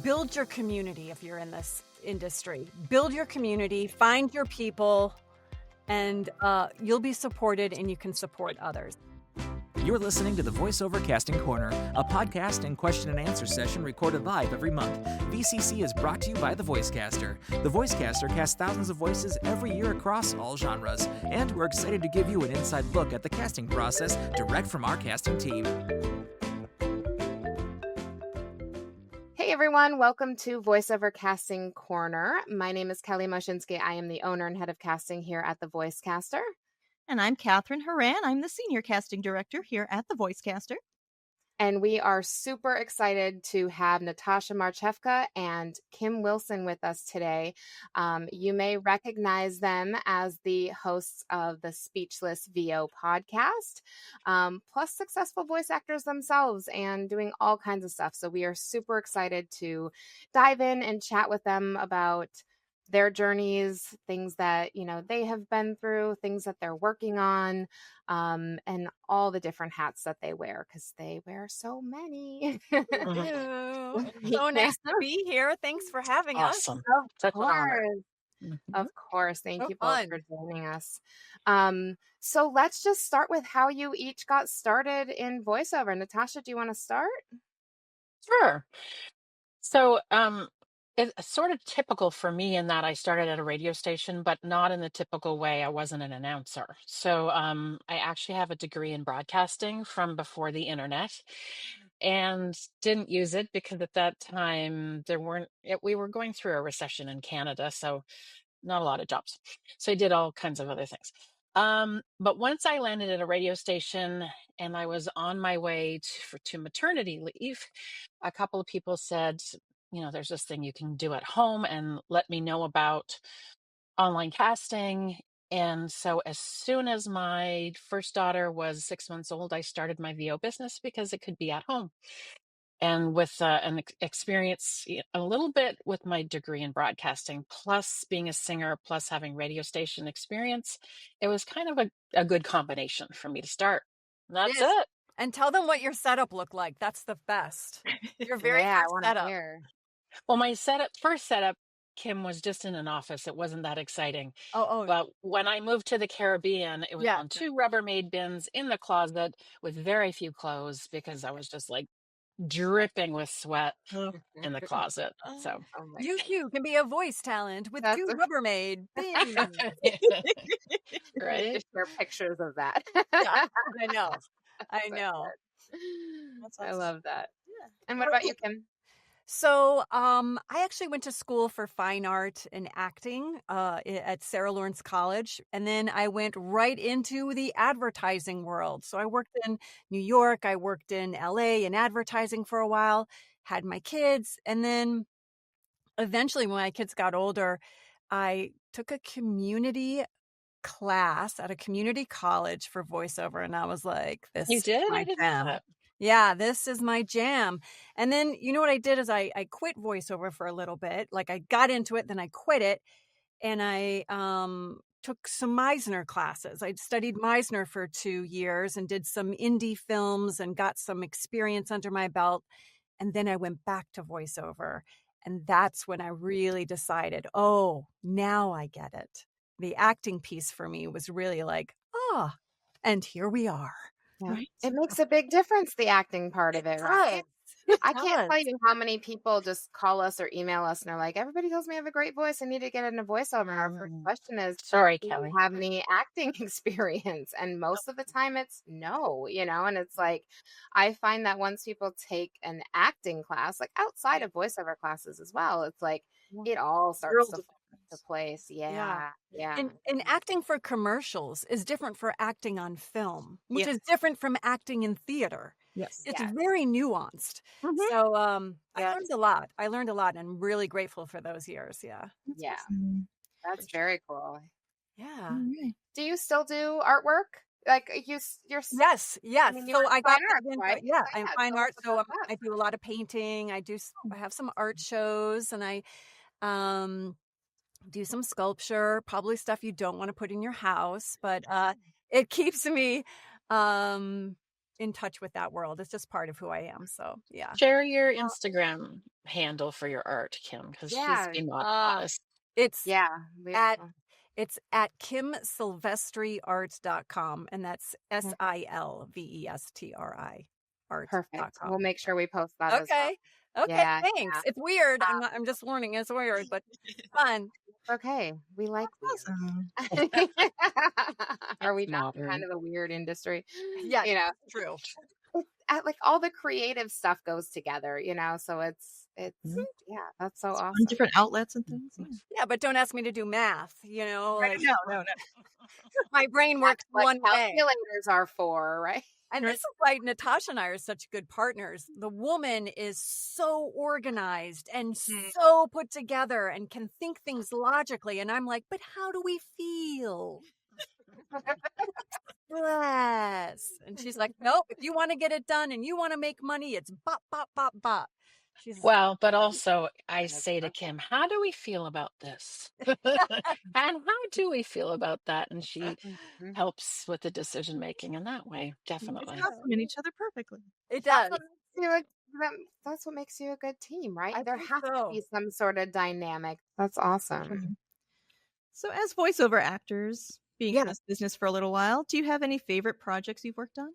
build your community if you're in this industry. Build your community, find your people, and you'll be supported and you can support others. You're listening to the Voiceover Casting Corner, a podcast and question and answer session recorded live every month. VCC is brought to you by The Voicecaster. The Voicecaster casts thousands of voices every year across all genres, and we're excited to give you an inside look at the casting process direct from our casting team. Hey everyone, welcome to Voiceover Casting Corner. My name is Kelly Moshinsky. I am the owner and head of casting here at The Voicecaster. And I'm Catherine Horan. I'm the Senior Casting Director here at The Voicecaster. And we are super excited to have Natasha Marchewka and Kim Wilson with us today. You may recognize them as the hosts of the Speechless VO podcast, plus successful voice actors themselves and doing all kinds of stuff. So we are super excited to dive in and chat with them about their journeys, things that, they have been through, things that they're working on, and all the different hats that they wear, because they wear so many. So nice to be here. Thanks for having us. Awesome. Of Such an honor. course. Of course. Thank So you both fun. for joining us. So let's just start with how you each got started in voiceover. Natasha, do you want to start? Sure. So it's sort of typical for me in that I started at a radio station, but not in the typical way. I wasn't an announcer. So I actually have a degree in broadcasting from before the internet and didn't use it because at that time we were going through a recession in Canada. So not a lot of jobs. So I did all kinds of other things. But once I landed at a radio station and I was on my way to maternity leave, a couple of people said, there's this thing you can do at home and let me know about online casting. And so as soon as my first daughter was 6 months old, I started my VO business because it could be at home. And with an experience a little bit with my degree in broadcasting, plus being a singer, plus having radio station experience, it was kind of a good combination for me to start. And that's Yes. it. And tell them what your setup looked like. That's the best. Your very I first want to setup. hear. Well, my first setup, Kim, was just in an office. It wasn't that exciting. Oh. But when I moved to the Caribbean, it was Yeah. on 2 Rubbermaid bins in the closet with very few clothes because I was just like dripping with sweat in the closet. So Oh my You too can be a voice talent with That's 2 a- Rubbermaid bins. Right? Just share pictures of that. Yeah, I know. I So know. good. That's I awesome. love that. Yeah. And what about you, Kim? So, I actually went to school for fine art and acting at Sarah Lawrence College, and then I went right into the advertising world. So I worked in New York, I worked in LA in advertising for a while, had my kids, and then eventually when my kids got older, I took a community class at a community college for voiceover, and I was like, this You is did? my I didn't know jam. that. Yeah, this is my jam. And then, what I did is I quit voiceover for a little bit. Like I got into it, then I quit it. And I took some Meisner classes. I studied Meisner for 2 years and did some indie films and got some experience under my belt. And then I went back to voiceover. And that's when I really decided, oh, now I get it. The acting piece for me was really like, and here we are. Yeah. Right? It makes a big difference, the acting part of it, right? I can't tell you how many people just call us or email us and are like, everybody tells me I have a great voice. I need to get into voiceover. And our first question is, Sorry, do Kelly. you have any acting experience? And most of the time it's no, and it's like, I find that once people take an acting class, like outside of voiceover classes as well, it's like, it all starts to fall into place. Yeah. And acting for commercials is different for acting on film, which is different from acting in theater. Yes. It's very nuanced. So I learned a lot and I'm really grateful for those years. Yeah. Yeah. That's very cool. Yeah. Do you still do artwork? Like you're Yes. I mean, So I got fine arts, right? Yeah, So I'm yeah, fine tell art. us So about that. I do a lot of painting. I have some art shows and I do some sculpture, probably stuff you don't want to put in your house, but it keeps me in touch with that world. It's just part of who I am. So yeah. Share your Instagram handle for your art, Kim, because she's Yeah. being Uh, modest. it's Yeah. We, at it's at kimsilvestriart.com, and that's SILVESTRI perfect. art.com. We'll make sure we post that as well. Okay. Okay, Yeah. thanks. It's weird. Um, I'm just warning, it's weird, but fun. okay. We like Awesome. weird. Are It's we not kind modern. of a weird industry? Yes, You know, true. it's like all the creative stuff goes together, so it's Mhm. yeah, that's so On awesome. different outlets and things. Yeah. Yeah, but don't ask me to do math, like No, no, no. my brain That's works what one way. calculators are for, right? And this is why Natasha and I are such good partners. The woman is so organized and so put together and can think things logically. And I'm like, but how do we feel? Bless. And she's like, nope, if you want to get it done and you want to make money, it's bop, bop, bop, bop. She's Well, but also I say to Kim, how do we feel about this? And how do we feel about that? And she Mhm. helps with the decision making in that way, You guys definitely. complement each other perfectly. it That's does. what makes you that's what makes you a good team, right? I There think has to so. be some sort of dynamic. That's awesome. So, as voiceover actors, being Yeah. in this business for a little while, do you have any favorite projects you've worked on?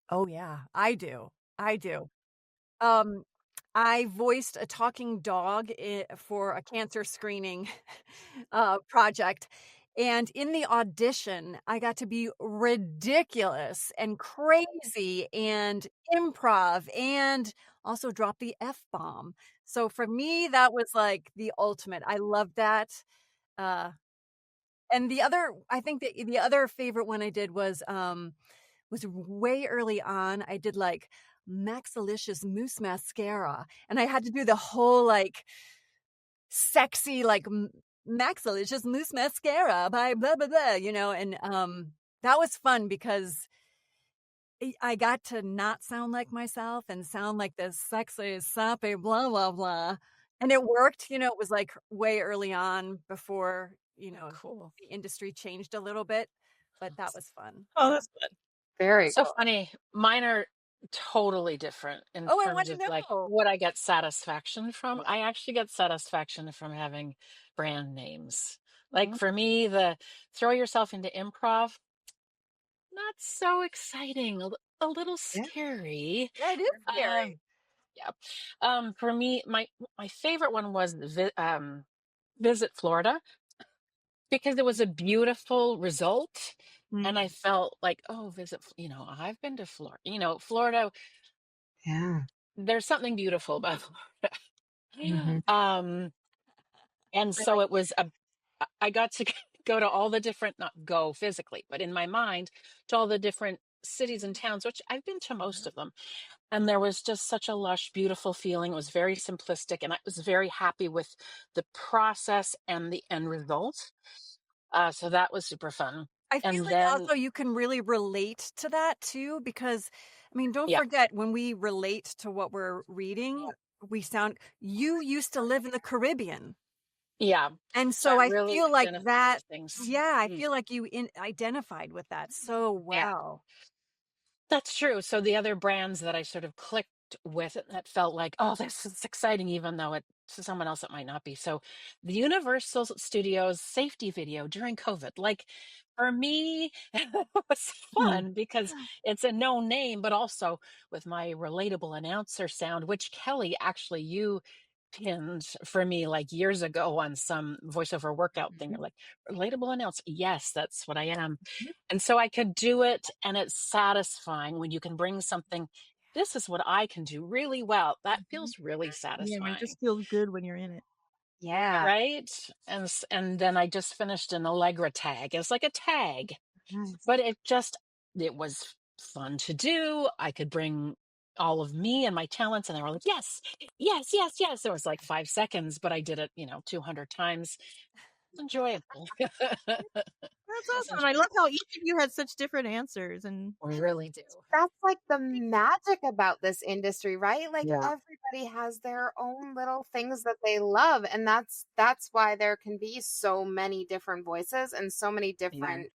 Oh yeah, I do. I voiced a talking dog for a cancer screening project. And in the audition, I got to be ridiculous and crazy and improv and also drop the F bomb. So for me, that was like the ultimate. I loved that. Uh, and I think that the other favorite one I did was way early on. I did like Maxilicious Mousse Mascara, and I had to do the whole like sexy like Maxilicious Mousse Mascara by blah blah blah, and that was fun because I got to not sound like myself and sound like this sexy sappy blah blah blah, and it worked. It was like way early on before Cool. the industry changed a little bit, but that was fun. Oh, that's good. Very So cool. funny. Mine are totally different in Oh, I want terms to of like know. what I get satisfaction from. I actually get satisfaction from having brand names. Like Mhm. for me, the throw yourself into improv, not so exciting, a little Yeah. scary. Yeah, it is scary. Um, yeah. For me, my favorite one was Visit Florida because it was a beautiful result. And I felt like, oh, I've been to Florida. Florida, Yeah. there's something beautiful about Florida. Hmm. And I so like it was I got to go to all the different, not go physically, but in my mind, to all the different cities and towns, which I've been to most of them. And there was just such a lush, beautiful feeling. It was very simplistic, and I was very happy with the process and the end result. So that was super fun. I feel And like then, also you can really relate to that too, because don't yeah, forget when we relate to what we're reading, you used to live in the Caribbean. yeah. And So I so I really feel like identified that, with things. yeah, I Mm, feel like you identified with that so yeah. well. that's true. So the other brands that I sort of clicked with that felt like, oh, this is exciting, even though to someone else it might not be. So the Universal Studios safety video during COVID, like for me, it was Hmm. fun because it's a known name, but also with my relatable announcer sound, which Kelly, actually, you pinned for me like years ago on some voiceover workout thing. You're like, relatable announcer. Yes, that's what I am. And so I could do it, and it's satisfying when you can bring something. This is what I can do really well. That feels really Yeah, it satisfying, just feels good when you're in it. Yeah. right? And then I just finished an Allegra tag. It's like a tag, Nice. but it was fun to do. I could bring all of me and my talents, and they were like, yes, yes, yes, yes. It was like 5 seconds, but I did it, 200 times. It's enjoyable. That's It's awesome. And I love how each of you had such different answers. And we really do. That's like the magic about this industry, right? Like Yeah. everybody has their own little things that they love, and that's why there can be so many different voices and so many Yeah. different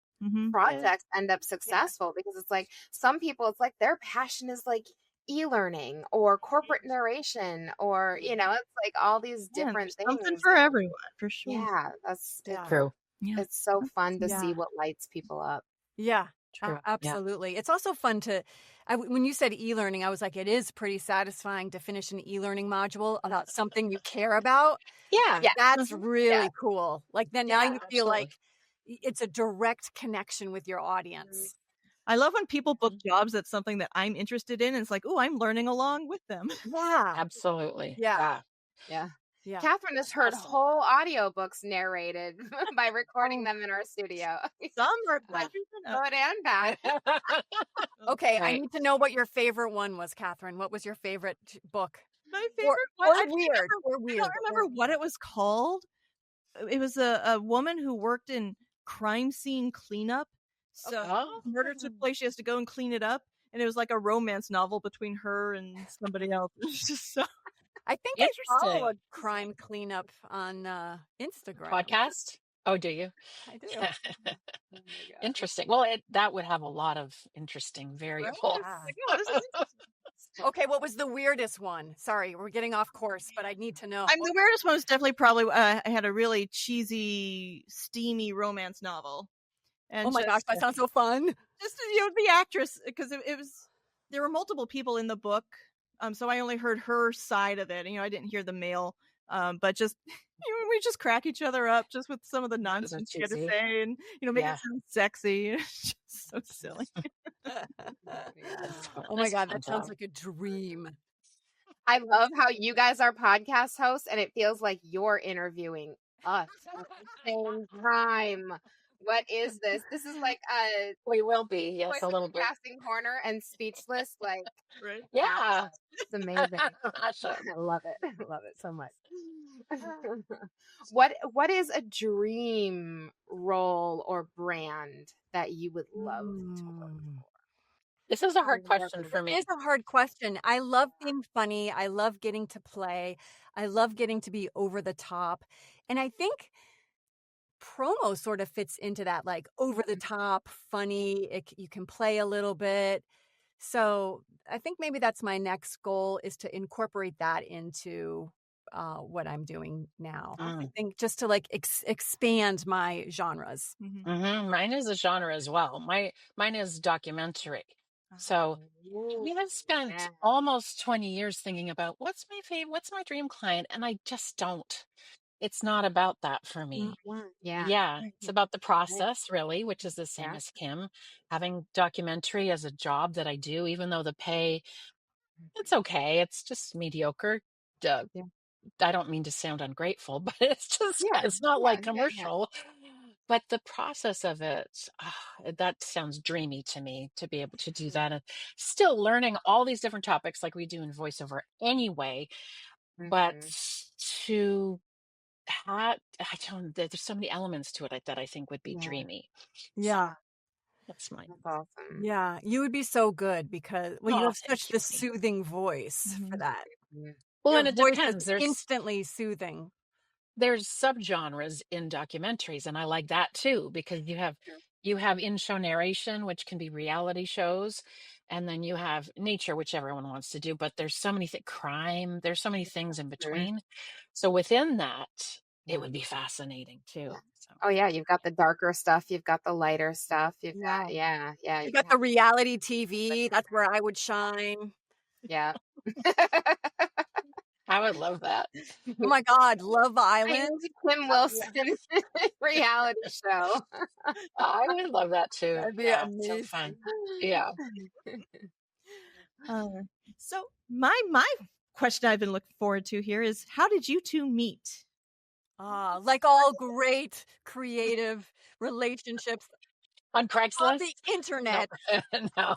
projects end up successful, because it's like some people, it's like their passion is like e-learning or corporate narration, or it's like all these Yeah, different there's something things. for everyone, for sure. Yeah, that's True. it's so fun to see Yeah. what lights people up. Yeah, True. Yeah. absolutely. It's also fun to, when you said e-learning, I was like, it is pretty satisfying to finish an e-learning module about something you care about. Yeah. Yeah. That's Mhm. really cool. Like then now Yeah, you feel like absolutely. it's a direct connection with your audience. I love when people book jobs that's something that I'm interested in, and it's like, oh, I'm learning along with them. Yeah. Absolutely. Yeah. Yeah. Yeah. Catherine has heard Awesome. whole audiobooks narrated by recording Oh. them in our studio. Some are Yeah. better than others. Good and bad. Okay, I Right. need to know what your favorite one was, Catherine. What was your favorite book? My favorite one, Or I don't weird. remember, Or I weird. don't remember what it was called. It was a woman who worked in crime scene cleanup. So Oh. murder took place, she has to go and clean it up. And it was like a romance novel between her and somebody else. It was just so I think I follow a Interesting. crime cleanup on Instagram. Podcast? Oh, do you? I do. Oh my God. Interesting. Well, that would have a lot of interesting right? variables. Yeah. Like, oh, this is interesting. Okay, what was the weirdest one? Sorry, we're getting off course, but I need to know. The weirdest one was definitely probably I had a really cheesy, steamy romance novel. And Oh my gosh, that sounds so fun. just the actress, because it was, there were multiple people in the book, so I only heard her side of it. I didn't hear the male, but just we just crack each other up just with some of the nonsense she had to cheesy. say, and make Yeah. it sound sexy. It's just so silly. Oh my That's God, fun that sounds stuff. like a dream. I love how you guys are podcast hosts and it feels like you're interviewing us at the same time. What is this? This is like a We will be, yes, a voiceover little bit. casting corner and speechless. Like, Right? Yeah. it's amazing. Natasha. I love it. I love it so much. What is a dream role or brand that you would love to work for? This is a hard question for It me. is a hard question. I love being funny. I love getting to play. I love getting to be over the top. And I think promo sort of fits into that, like over the top, funny. You can play a little bit. So I think maybe that's my next goal, is to incorporate that into what I'm doing now. I think just to like expand my genres. Mine is a genre as well. Mine is documentary. So we have spent Yeah. almost 20 years thinking about what's my favorite, what's my dream client, and I just don't. It's not about that for me. Yeah. Yeah, it's about the process, really, which is the same Yeah. as Kim. Having documentary as a job that I do, even though the pay, it's okay. It's just mediocre. Uh, Yeah. I don't mean to sound ungrateful, but it's just, Yeah. it's not like Yeah. commercial. But the process of it, that sounds dreamy to me, to be able to do that. And still learning all these different topics like we do in voiceover anyway. But to have, there's so many elements to it that I think would be Yeah. dreamy. Yeah. That's mine. That's awesome. Yeah. You would be so good because, well, you Oh, have thank such you. the soothing voice for that. Well, Your and it voice depends. is instantly soothing. There's subgenres in documentaries, and I like that too, because you have in-show narration, which can be reality shows, and then you have nature, which everyone wants to do, but there's so many crime, there's so many things in between. So within that, it would be fascinating too. So Oh yeah, you've got the darker stuff, you've got the lighter stuff, you've got You you got the reality TV. That's where I would shine. yeah. I would love that. Oh my God, Love I Island. need a Kim Wilson reality show. I would love that too. That'd be Yeah, so amazing. fun. Yeah. So my question I've been looking forward to here is, how did you two meet? Like all great creative relationships On on Craigslist? the internet. No.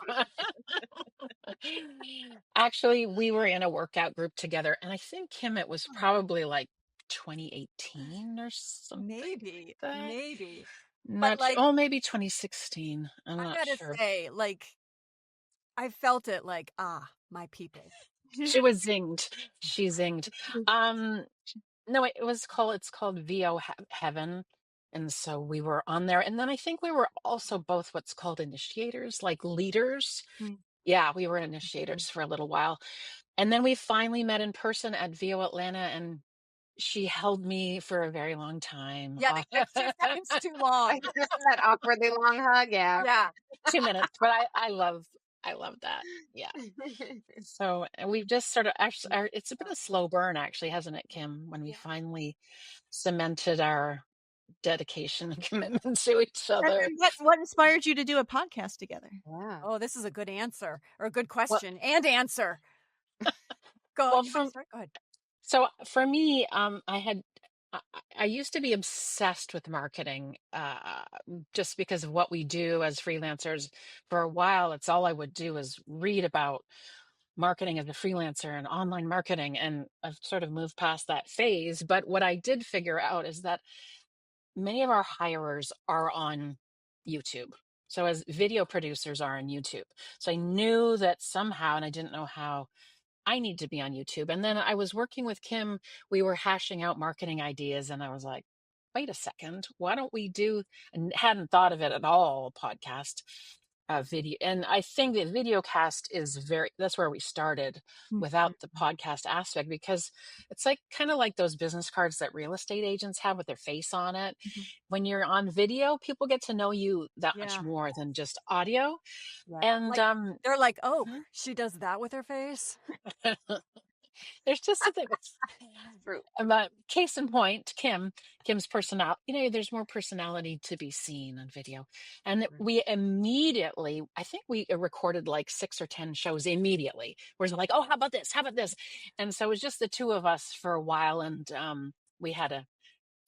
Actually, we were in a workout group together, and I think Kim, it was probably like 2018 or something. Maybe, like that. maybe. Not like- oh, maybe 2016. I'm I not gotta sure. say, like, I felt it like, my people. She was zinged. She zinged. No, it's called VO Heaven. And so we were on there. And then I think we were also both what's called initiators, like leaders. Mm. Yeah, we were initiators for a little while. And then we finally met in person at VO Atlanta, and she held me for a very long time. Yeah, the 2 seconds too long. That awkwardly long hug. Yeah. Yeah. 2 minutes, but I love that. Yeah. So and we've just sort of actually, it's been a slow burn, actually, hasn't it, Kim? When we Yeah. finally cemented our dedication and commitment to each other. And what inspired you to do a podcast together? Yeah. Oh, this is a good answer or a good Well, question and answer. Go. well, You wanna from start? Go ahead. so for me, I used to be obsessed with marketing, just because of what we do as freelancers. For a while, it's all I would do is read about marketing as a freelancer and online marketing, and I've sort of moved past that phase. But what I did figure out is that many of our hirers are on YouTube. So as video producers are on YouTube. So I knew that somehow, and I didn't know how, I need to be on YouTube. And then I was working with Kim. We were hashing out marketing ideas, and I was like, wait a second, why don't we do, and hadn't thought of it at all, a podcast, video. And I think that video cast is that's where we started without the podcast aspect, because it's like kind of like those business cards that real estate agents have with their face on it. Mhm. When you're on video, people get to know you that much Yeah. more than just audio. Yeah. And Like, they're like, "Oh, she does that with her face?" there's just something. True. Case in point, Kim's personality. There's more personality to be seen on video, and we immediately. I think we recorded like 6 or 10 shows immediately. We're like, oh, how about this? How about this? And so it was just the two of us for a while, and we had a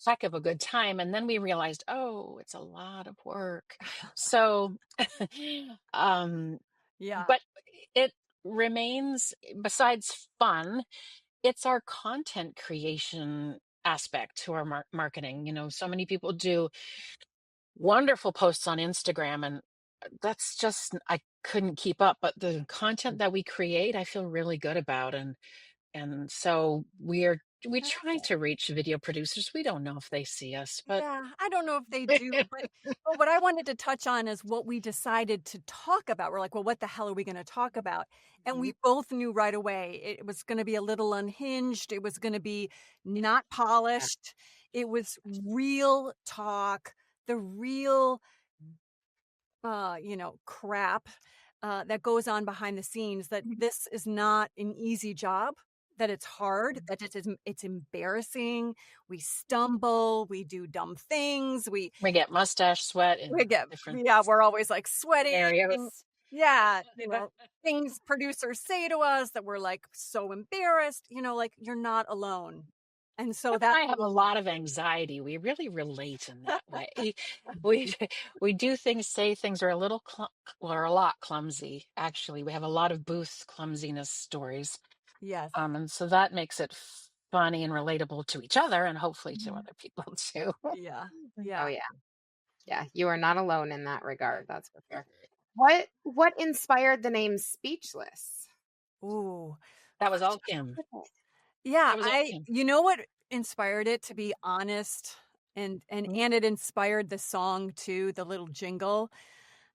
heck of a good time. And then we realized, oh, it's a lot of work. So, um, Yeah. but it remains, besides fun, it's our content creation aspect to our marketing. So many people do wonderful posts on Instagram, and that's just, I couldn't keep up. But the content that we create, I feel really good about. And so we try to reach video producers. We don't know if they see us, but Yeah, I don't know if they do, but what I wanted to touch on is what we decided to talk about. We're like, "Well, what the hell are we gonna talk about?" And we both knew right away it was gonna be a little unhinged, it was gonna be not polished, it was real talk, the real, crap, that goes on behind the scenes, that this is not an easy job, that it's hard, that it's embarrassing, we stumble, we do dumb things, we get mustache sweat we in get different yeah, we're always, like, sweating. scenarios. Yeah, things producers say to us that we're, like, so embarrassed, like, you're not alone. And so Jeff that and I have a lot of anxiety. We really relate in that way. We we do things, say things are a little or a lot clumsy. Actually, we have a lot of booth clumsiness stories, yes. and so that makes it funny and relatable to each other, and hopefully to other people too. Yeah. Oh Yeah. yeah. Yeah. You are not alone in that regard. That's for sure. What inspired the name Speechless? Ooh. That was all Kim. Yeah, That was all Kim. you know what inspired it, to be honest, and it inspired the song too, the little jingle.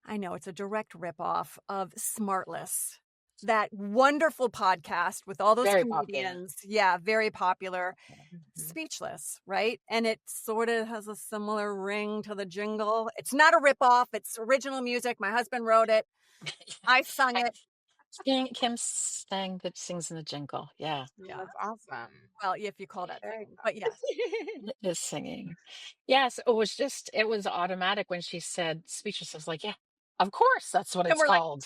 I know it's a direct ripoff of Smartless, that wonderful podcast with all those Very popular. comedians. Yeah, very popular. Speechless, right? And it sort of has a similar ring to the jingle. It's not a ripoff, it's original music. My husband wrote it. I sung it. Kim sings in the jingle. Yeah, Yeah. That's awesome. Well, if you call that Very singing, but yes. it is singing. Yes, it was automatic when she said speechless. I was like, yeah, of course, that's what And it's we're like, called.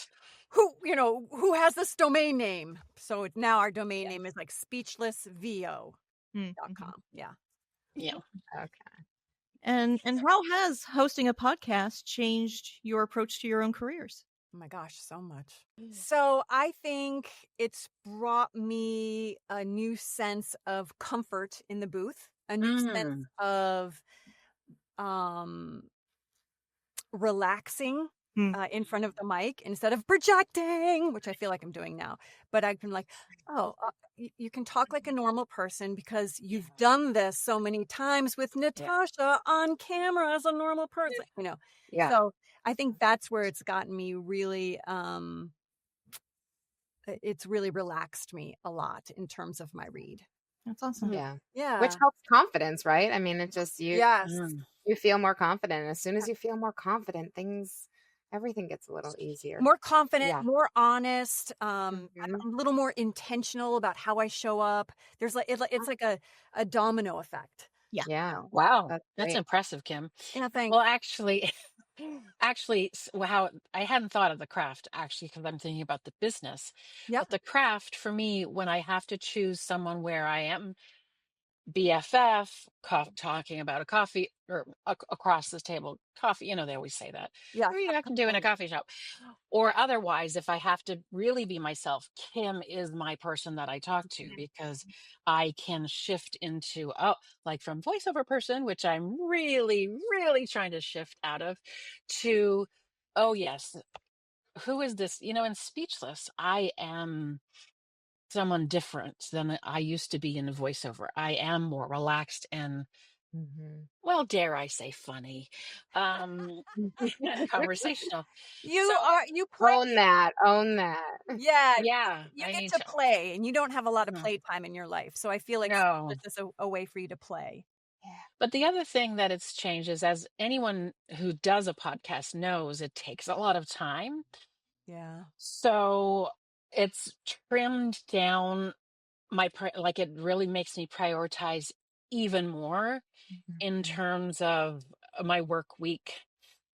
who has this domain name? So now our domain name is like speechlessvo.com. Yeah. Yeah. Okay. And how has hosting a podcast changed your approach to your own careers? Oh my gosh, so much. So I think it's brought me a new sense of comfort in the booth, a new sense of relaxing. in front of the mic instead of projecting, which I feel like I'm doing now. But I can like, oh, you can talk like a normal person because you've done this so many times with Natasha on camera as a normal person, Yeah. So I think that's where it's gotten me really, it's really relaxed me a lot in terms of my read. That's awesome. Yeah. Which Yeah. helps confidence, right? I mean, it just Yes. you feel more confident. As soon as you feel more confident, everything gets a little easier. More confident, Yeah. more honest. I'm Mhm. a little more intentional about how I show up. There's like it's like a domino effect. Yeah. Wow, That's that's great. impressive, Kim. Yeah, thanks. Well, actually, how I hadn't thought of the craft actually because I'm thinking about the business, Yep. but the craft for me when I have to choose someone where I am BFF, talking about a coffee or across this table coffee. They always say that. Yeah. Or you have to do in a coffee shop, or otherwise, if I have to really be myself, Kim is my person that I talk to because I can shift into like from voiceover person, which I'm really, really trying to shift out of, to oh yes, who is this? In Speechless, I am someone different than I used to be in a voiceover. I am more relaxed and, Mhm. well, dare I say funny, um, conversational. So, You play. Own that. Own that. Yeah, yeah, you I get need to to. play and you don't have a lot of Mhm. playtime in your life. So I feel like No. it's just a way for you to play. Yeah. But the other thing that it's changed is, as anyone who does a podcast knows, it takes a lot of time. Yeah. So it's trimmed down like it really makes me prioritize even more in Mhm. terms of my work week,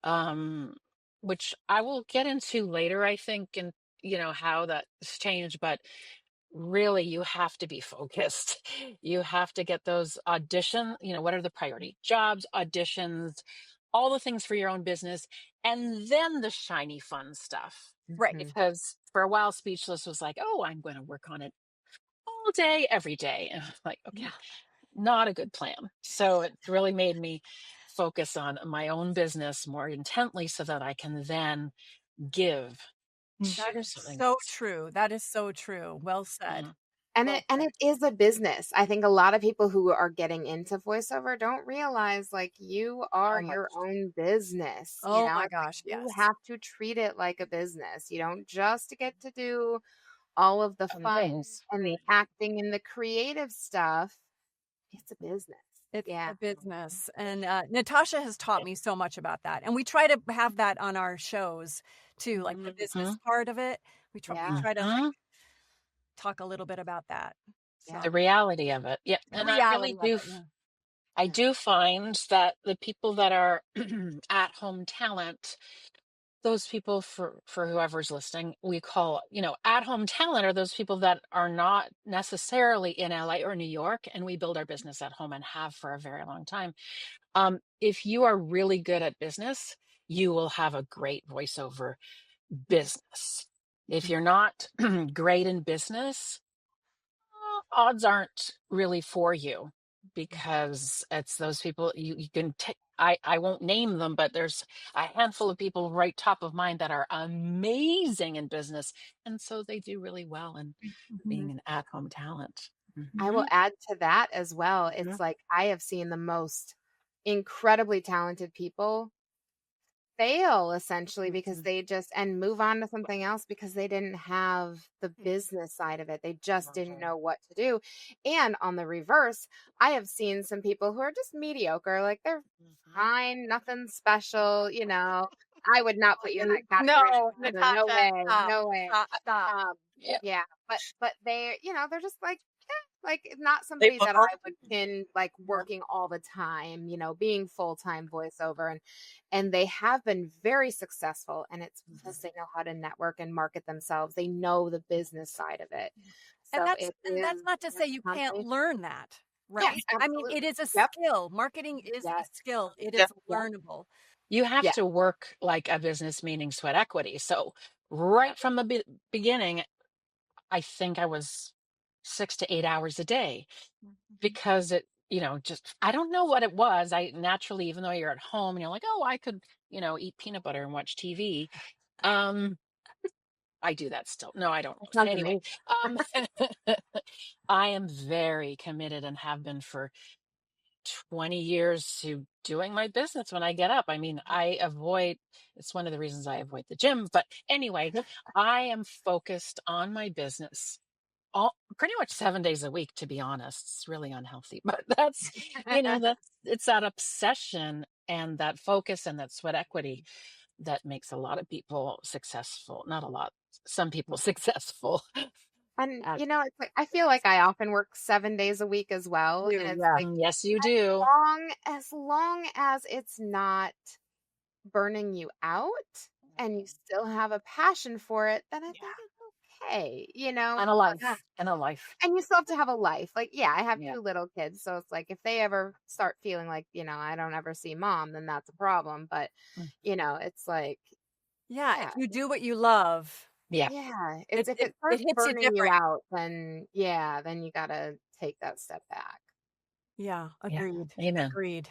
um which I will get into later, I think, and how that's changed. But really, you have to be focused. You have to get those what are the priority jobs, auditions, all the things for your own business, and then the shiny fun stuff. Right. Mhm. Because for a while, Speechless was like, oh, I'm going to work on it all day every day, and I'm like, Yeah. okay, not a good plan. So it really made me focus on my own business more intently so that I can then give to That is something so else. true. That is so true. Well said. Mhm. And Well it said. is a business. I think a lot of people who are getting into voiceover don't realize like you are So much. your own business. Oh my It's like gosh, you yes. have to treat it like a business. You don't just get to do all of the Fun fun things. and the acting and the creative stuff. It's a business. It's Yeah. a business. And Natasha has taught me so much about that. And we try to have that on our shows too, like the business Mhm. part of it. We Yeah. try to like Mhm. talk a little bit about that. Yeah. So The reality of it. Yeah. the And reality of it, yeah. I do find that the people that are at home talent, those people, for whoever's listening, we call, at home talent, are those people that are not necessarily in LA or New York, and we build our business at home and have for a very long time. If you are really good at business, you will have a great voiceover business. If you're not great in business, odds aren't really for you, because it's those people you can take. I won't name them, but there's a handful of people right top of mind that are amazing in business, and so they do really well in Mhm. being an at-home talent. I will Mhm. add to that as well. Yeah. It's like I have seen the most incredibly talented people fail essentially because Mhm. they just and move on to something else because they didn't have the business side of it. They just didn't know what to do. And on the reverse, I have seen some people who are just mediocre, like they're Mhm. fine, nothing special. I would not put you in that category. No, No Natasha, way, stop, no way. stop, stop. Um, Yeah. yeah, but they're just like not They somebody that I are. would pin like working all the time, being full-time voiceover and they have been very successful and it's because they know how to network and market themselves. They know the business side of it. And So that's it and is that's not to say you can't constantly. learn that, Yes, right? I mean, it absolutely. is a Yep. skill. Marketing is a Yes. skill. It Yeah. is Yep. learnable. You have Yeah. to work like a business, meaning sweat equity. So right from the beginning, I think I was 6 to 8 hours a day, because it, just, I don't know what it was. I naturally, even though you're at home and you're like, oh, I could eat peanut butter and watch TV. Um, I do that still. No, I don't. That sounds Anyway, amazing. um, I am very committed and have been for 20 years to doing my business when I get up. I mean, it's one of the reasons I avoid the gym. But anyway, I am focused on my business all pretty much 7 days a week, to be honest. It's really unhealthy, but it's that obsession and that focus and that sweat equity that makes a lot of people successful. Not a lot, some people successful. And At, it's like I feel like I often work 7 days a week as well. You, And it's yeah. like Yes, you do. as long as it's not burning you out and you still have a passion for it, then I Yeah. think it's okay, And a Yeah. life. And a life. And you still have to have a life. Like, yeah, I have Yeah. 2 little kids, so it's like if they ever start feeling like, I don't ever see mom, then that's a problem. But, Mm. it's like, Yeah, if yeah, you do what you love, Yeah. yeah, it it's if it it it starts hits you burning you different. out, then yeah, then you gotta take that step back. Yeah, Yeah. agreed. Amen. Agreed.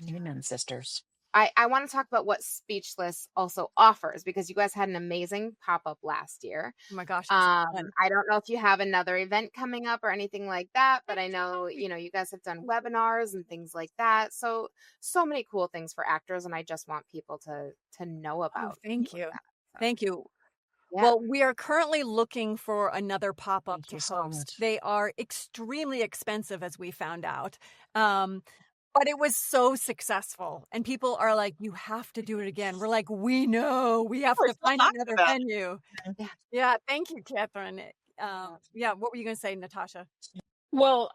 Amen, sisters. I want to talk about what Speechless also offers because you guys had an amazing pop-up last year. Oh my gosh, it was fun. I don't know if you have another event coming up or anything like that, but I know, you guys have done webinars and things like that. So many cool things for actors, and I just want people to know Oh, about thank things like you. that. So, Thank you. yeah. Well, we are currently looking for another pop-up Thank to you so host. much. They are extremely expensive, as we found out. But it was so successful, and people are like, "You have to do it again." We're like, "We know. We have We're to still find talking another about it. venue." Yeah. Yeah, thank you, Catherine. Yeah, what were you gonna say, Natasha? Well,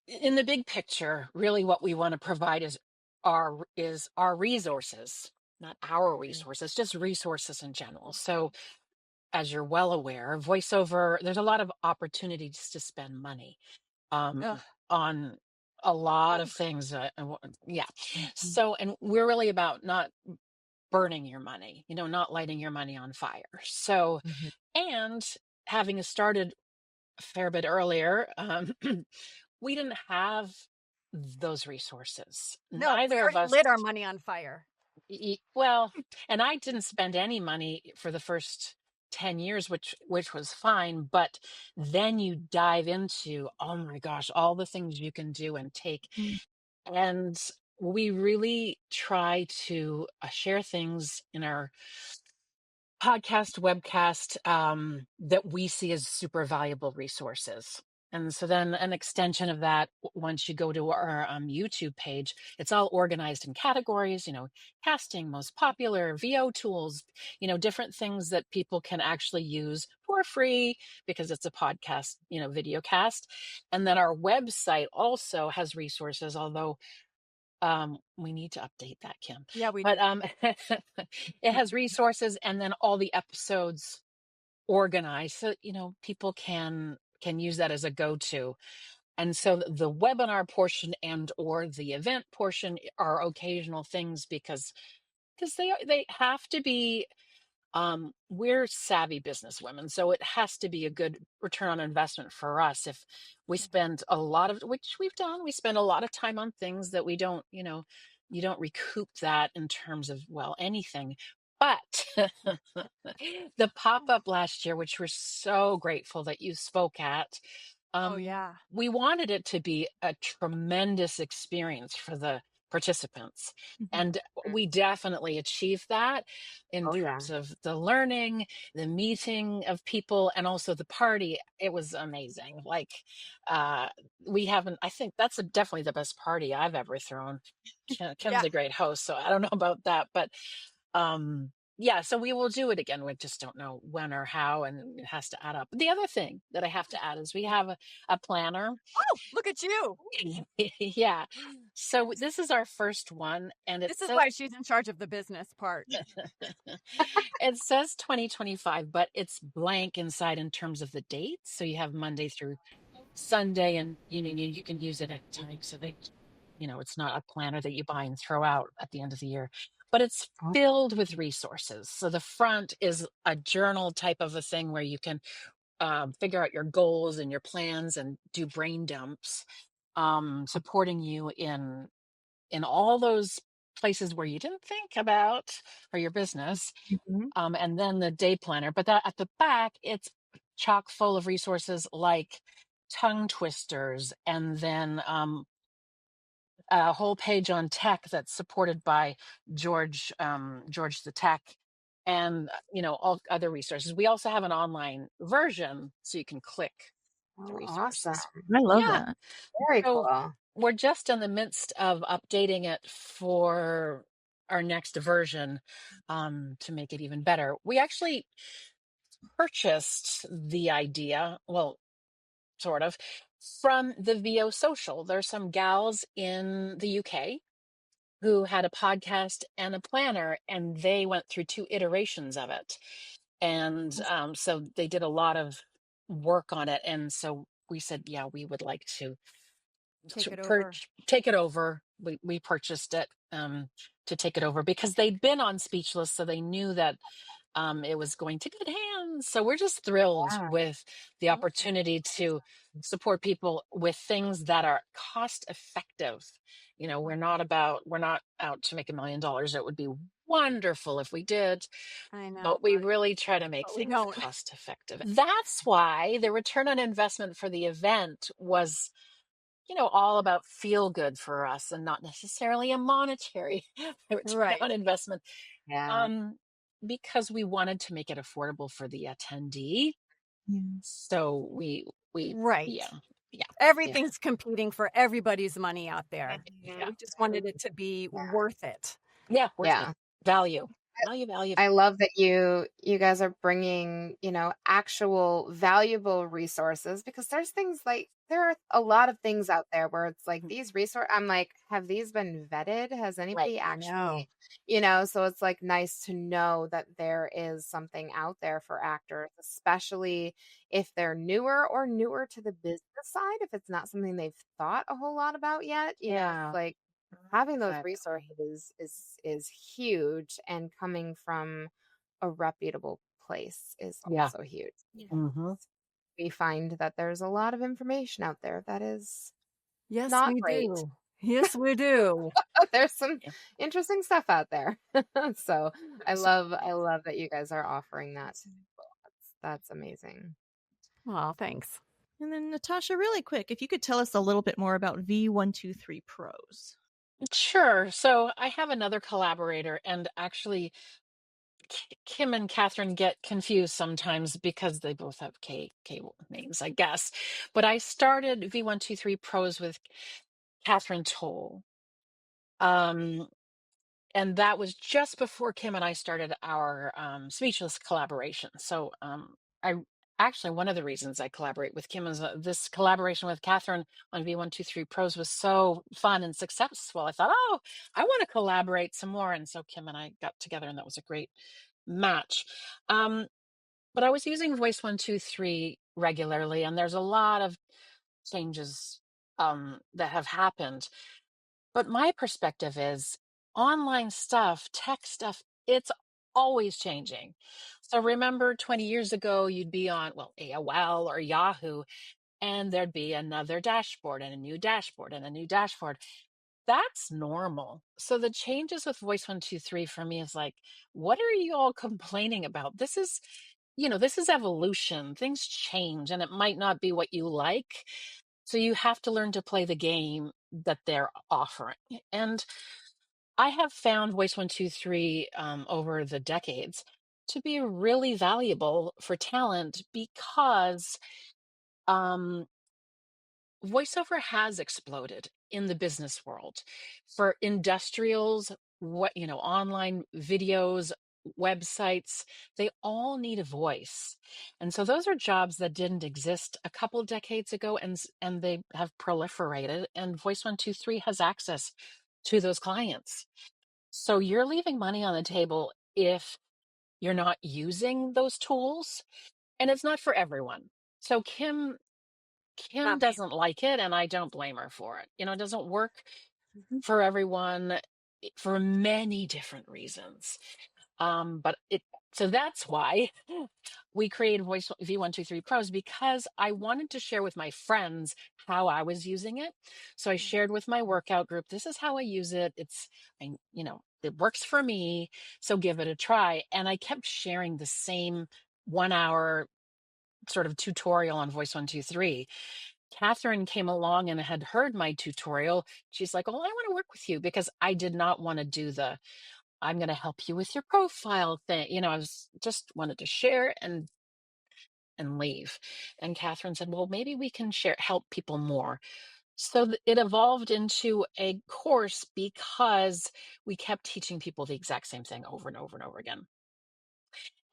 in the big picture, really what we want to provide is our resources, not our resources, just resources in general. So, as you're well aware, voiceover, there's a lot of opportunities to spend money um, Ugh. on a lot of things. Yeah. So, and we're really about not burning your money, not lighting your money on fire. So, Mhm. and having started a fair bit earlier, we didn't have those resources. No, we Neither of already us. lit our money on fire. Well, and I didn't spend any money for the first 10 years, which was fine, but then you dive into, oh my gosh, all the things you can do and take. Mm. And we really try to share things in our podcast, webcast, that we see as super valuable resources. And so then an extension of that, once you go to our YouTube page, it's all organized in categories, casting, most popular, VO tools, different things that people can actually use for free because it's a podcast, video cast. And then our website also has resources, although we need to update that, Kim. Yeah, we But do. it has resources and then all the episodes organized so people can use that as a go-to. And so the webinar portion and or the event portion are occasional things because they have to be. We're savvy business women, so it has to be a good return on investment for us. If we spend a lot of, which we've done, we spend a lot of time on things that we don't, you don't recoup that in terms of, well, anything. But the pop up last year, which we're so grateful that you spoke at, Oh, um, yeah. we wanted it to be a tremendous experience for the participants. Mhm. And we definitely achieved that in Oh yeah. terms of the learning, the meeting of people, and also the party. It was amazing. Like, uh, we haven't, I think that's definitely the best party I've ever thrown. Kim's Yeah. a great host, so I don't know about that, but yeah, so we will do it again. We just don't know when or how, and it has to add up. The other thing that I have to add is we have a planner. Oh, look at you. Yeah. So this is our first one, and it This is says why she's in charge of the business part. it says 2025, but it's blank inside in terms of the dates. So you have Monday through Sunday, and you can use it at time. So it's not a planner that you buy and throw out at the end of the year, but it's filled with resources. So the front is a journal type of a thing where you can figure out your goals and your plans and do brain dumps, supporting you in all those places where you didn't think about for your business. Mhm. And then the day planner. But that at the back, it's chock full of resources like tongue twisters, and then a whole page on tech that's supported by George the Tech, and all other resources. We also have an online version, so you can click the Oh, awesome. resources. I love Yeah. that. Very So cool. we're just in the midst of updating it for our next version, to make it even better. We actually purchased the idea, well, sort of, from the VO Social. There's some gals in the UK who had a podcast and a planner, and they went through two iterations of it. And so they did a lot of work on it. And so we said, yeah, we would like Take it over. take it over. We purchased it, to take it over, because they'd been on Speechless, so they knew that it was going to good hands. So we're just thrilled Yeah. with the Awesome. opportunity to support people with things that are cost effective. We're not out to make $1 million. It would be wonderful if we did, I know, but we really try to make but we things don't. cost effective. That's why the return on investment for the event was, all about feel good for us, and not necessarily a monetary return Right. on investment. Yeah. Um, because we wanted to make it affordable for the attendee. Yeah. So we Right. yeah, yeah, Yeah. Everything's competing for everybody's money out there. yeah, We just wanted it to be worth it. yeah, worth it. Yeah. Value, value, value. I love that you guys are bringing, actual valuable resources, because there's things like there are a lot of things out there where it's like these resource I'm like, have these been vetted? Has Right. anybody I know. actually, so it's like nice to know that there is something out there for actors, especially if they're newer to the business side, if it's not something they've thought a whole lot about yet, it's Yeah. like having those Exactly. resources is huge, and coming from a reputable place is Yeah. also huge. Mm-hmm. We find that there's a lot of information out there that is Yes, not we great. do. Yes, we do. There's some Yeah. interesting stuff out there. So I So love that you guys are offering that to people. That's amazing. Well, thanks. And then Natasha, really quick, if you could tell us a little bit more about V123 Pros. sure. So I have another collaborator, and actually, Kim and Catherine get confused sometimes because they both have K names, I guess. But I started V123 Pros with Catherine Toll. Um, and that was just before Kim and I started our Speechless collaboration. So I actually, one of the reasons I collaborate with Kim is, this collaboration with Catherine on V123 Pros was so fun and successful. I thought, oh, I want to collaborate some more. And so Kim and I got together, and that was a great match. Um, but I was using Voice 123 regularly, and there's a lot of changes that have happened. But my perspective is, online stuff, tech stuff, it's always changing. So remember 20 years ago, you'd be on, well, AOL or Yahoo, and there'd be another dashboard and a new dashboard and a new dashboard. That's normal. So the changes with Voice 123 for me is like, what are you all complaining about? This is evolution. Things change, and it might not be what you like. So you have to learn to play the game that they're offering. And I have found Voice 123 over the decades to be really valuable for talent, because um, voiceover has exploded in the business world for industrials, online videos, websites. They all need a voice. And so those are jobs that didn't exist a couple decades ago, and they have proliferated, and Voice 123 has access to those clients. So you're leaving money on the table if you're not using those tools, and it's not for everyone. So Kim Not me. doesn't like it, and I don't blame her for it. It doesn't work Mhm. for everyone, for many different reasons. But so that's why we created Voice V123 Pros because I wanted to share with my friends how I was using it. So I shared with my workout group, this is how I use it. It works for me. So give it a try. And I kept sharing the same 1 hour sort of tutorial on Voice 123. Catherine came along and had heard my tutorial. She's like, "Oh, I want to work with you," because I did not want to do the I'm going to help you with your profile thing. I was just wanted to share and leave. And Catherine said, "Well, maybe we can help people more." So it evolved into a course because we kept teaching people the exact same thing over and over and over again.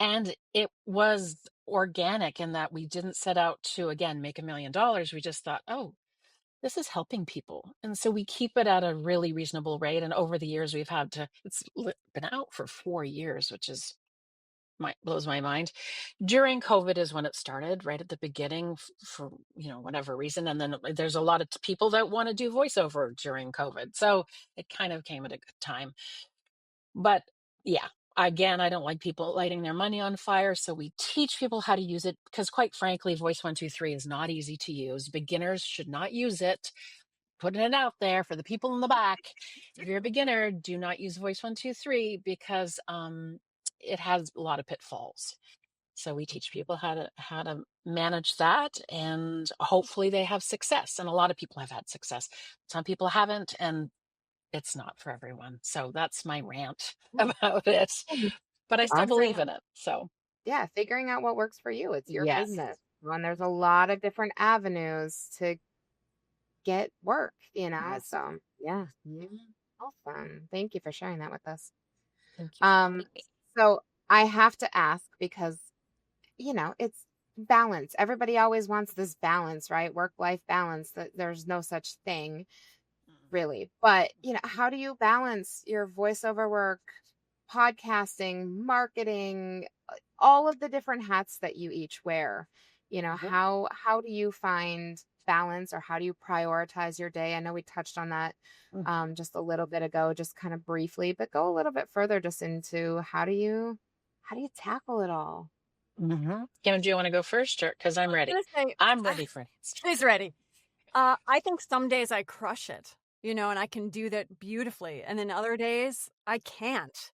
And it was organic in that we didn't set out to, again, make $1 million. We just thought, oh, this is helping people. And so we keep it at a really reasonable rate. And over the years, it's been out for 4 years, which is blows my mind. During COVID is when it started, right at the beginning for, whatever reason. And then there's a lot of people that want to do voiceover during COVID. So it kind of came at a good time. But yeah, again, I don't like people lighting their money on fire. So we teach people how to use it because, quite frankly, Voice 123 is not easy to use. Beginners should not use it. Putting it out there for the people in the back. If you're a beginner, do not use Voice 123 because it has a lot of pitfalls. So we teach people how to manage that, and hopefully they have success. And a lot of people have had success. Some people haven't, and it's not for everyone. So that's my rant about it. But I still Honestly, believe in it. So yeah, figuring out what works for you. It's your yes. business. And there's a lot of different avenues to get work, Yes. So yeah. Awesome. Thank you for sharing that with us. Thank you. So I have to ask because, it's balance. Everybody always wants this balance, right? Work-life balance. That there's no such thing really. But, how do you balance your voiceover work, podcasting, marketing, all of the different hats that you each wear? How do you find balance, or how do you prioritize your day? I know we touched on that just a little bit ago, just kind of briefly, but go a little bit further just into how do you tackle it all? Kim, do you want to go first? Because I'm ready. I'm gonna say, I'm ready for it. she's ready. I think some days I crush it, and I can do that beautifully. And then other days I can't.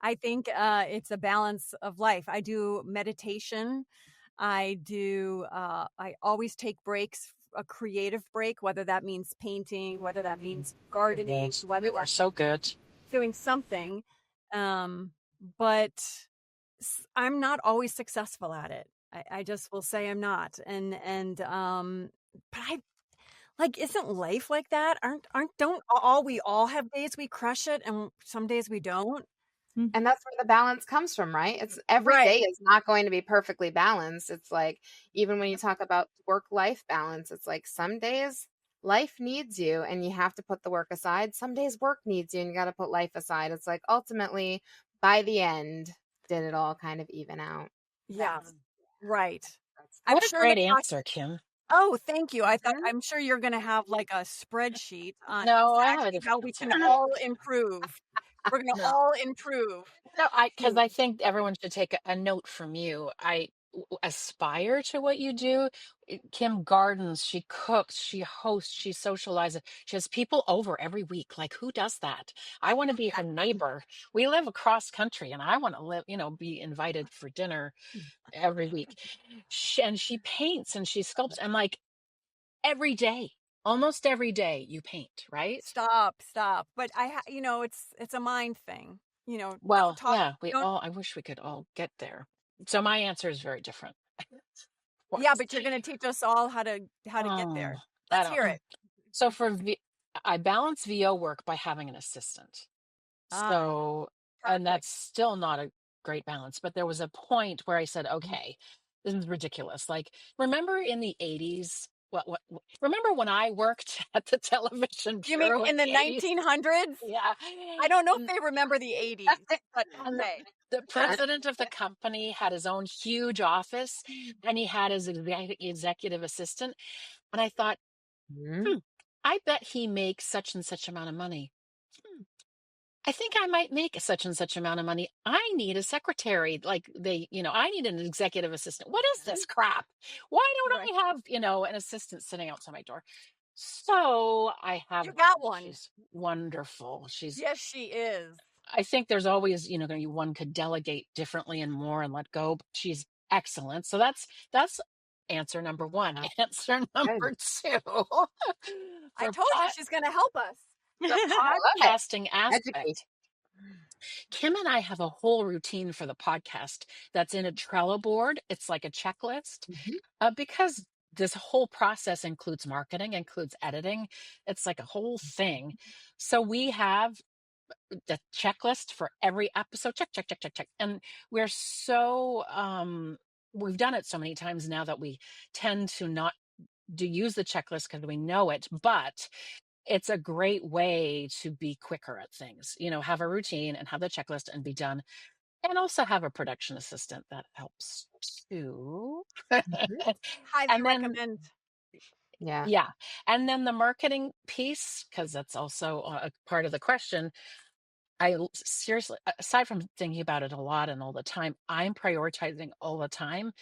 I think it's a balance of life. I do meditation. I always take breaks, a creative break, whether that means painting, whether that means gardening, whether You are that's so good. doing something. But I'm not always successful at it. I just will say I'm not. But I like, isn't life like that? Don't all we all have days we crush it and some days we don't? And that's where the balance comes from, right? It's every Right. day is not going to be perfectly balanced. It's like, even when you talk about work-life balance, it's like some days life needs you and you have to put the work aside. Some days work needs you and you got to put life aside. It's like ultimately, by the end, did it all kind of even out? Yeah. That's Right. that's I'm What a sure great Natasha. answer, Kim. Oh, thank you. Mhm. I'm sure you're gonna have like a spreadsheet on No, I have a exactly how different we answer. can all improve. We're gonna No, all improve. no, because I think everyone should take a note from you. Aspire to what you do. Kim gardens, she cooks, she hosts, she socializes. She has people over every week. Like, who does that? I want to be her neighbor. We live across country, and I want to be invited for dinner every week. And she paints and she sculpts. And like every day, almost every day, you paint, right? Stop. But it's a mind thing. Don't Well, talk. yeah, Don't. I wish we could all get there. So my answer is very different. Yeah, What? but you're gonna teach us all how to get Oh, there. I Let's don't. hear it. So I balance VO work by having an assistant. Ah, So, and perfect. that's still not a great balance, but there was a point where I said, okay, this is ridiculous. Like, remember in the 80s? Remember when I worked at the television You mean bureau in in the the 80s? 1900s? Yeah. I don't know if And, they remember the 80s, but and okay. the president of the company had his own huge office and he had his executive assistant. And I thought, Mhm. hmm, I bet he makes such and such amount of money. Hmm. I think I might make such and such amount of money. I need a secretary. Like I need an executive assistant. What is this crap? Why Right. don't I have, an assistant sitting outside my door? So I have You one. got one. She's wonderful. Yes, she is. I think there's always, one could delegate differently and more and let go, but she's excellent. So that's answer number one. Wow. Answer Good. number two. I For told you she's going to help us. the I love it. podcasting Educate. aspect, Kim and I have a whole routine for the podcast that's in a Trello board. It's like a checklist Mhm. because this whole process includes marketing, includes editing. It's like a whole thing. So we have the checklist for every episode. Check, check, check, check, check. And we're so, we've done it so many times now that we tend to not do use the checklist because we know it, but it's a great way to be quicker at things, have a routine and have the checklist and be done. And also have a production assistant that helps too. Mhm. Highly And then, recommend. Yeah. yeah. And then the marketing piece, because that's also a part of the question. Seriously, aside from thinking about it a lot and all the time, I'm prioritizing all the time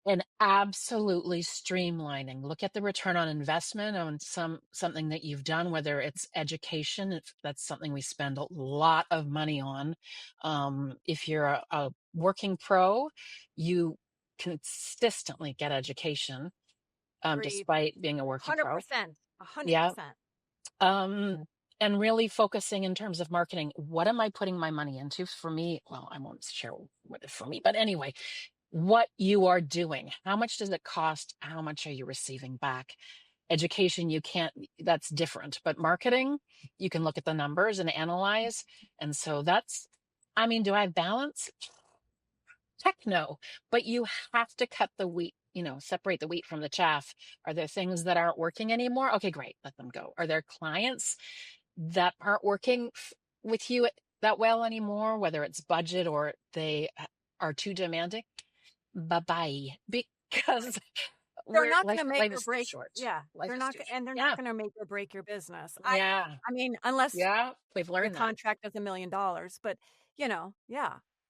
and absolutely streamlining. Look at the return on investment on something that you've done, whether it's education, if that's something we spend a lot of money on. If you're a working pro, you consistently get education, Agreed. despite being a working pro. 100%. Yeah. 100%. Um, and really focusing in terms of marketing. What am I putting my money into? For me, well, I won't share what for me, but anyway, what you are doing. How much does it cost? How much are you receiving back? Education, you can't, that's different. But marketing, you can look at the numbers and analyze. And so do I have balance? Heck no. But you have to cut the wheat, separate the wheat from the chaff. Are there things that aren't working anymore? Okay, great. Let them go. Are there clients that aren't working with you that well anymore, whether it's budget or they are too demanding? Bye-bye. Because They're not life gonna make life or is too break. short. Yeah, Life they're is not too go short. and they're not Yeah. gonna make or break your business. Yeah. I mean, unless Yeah. We've your learned that. contract is $1,000,000, but, yeah.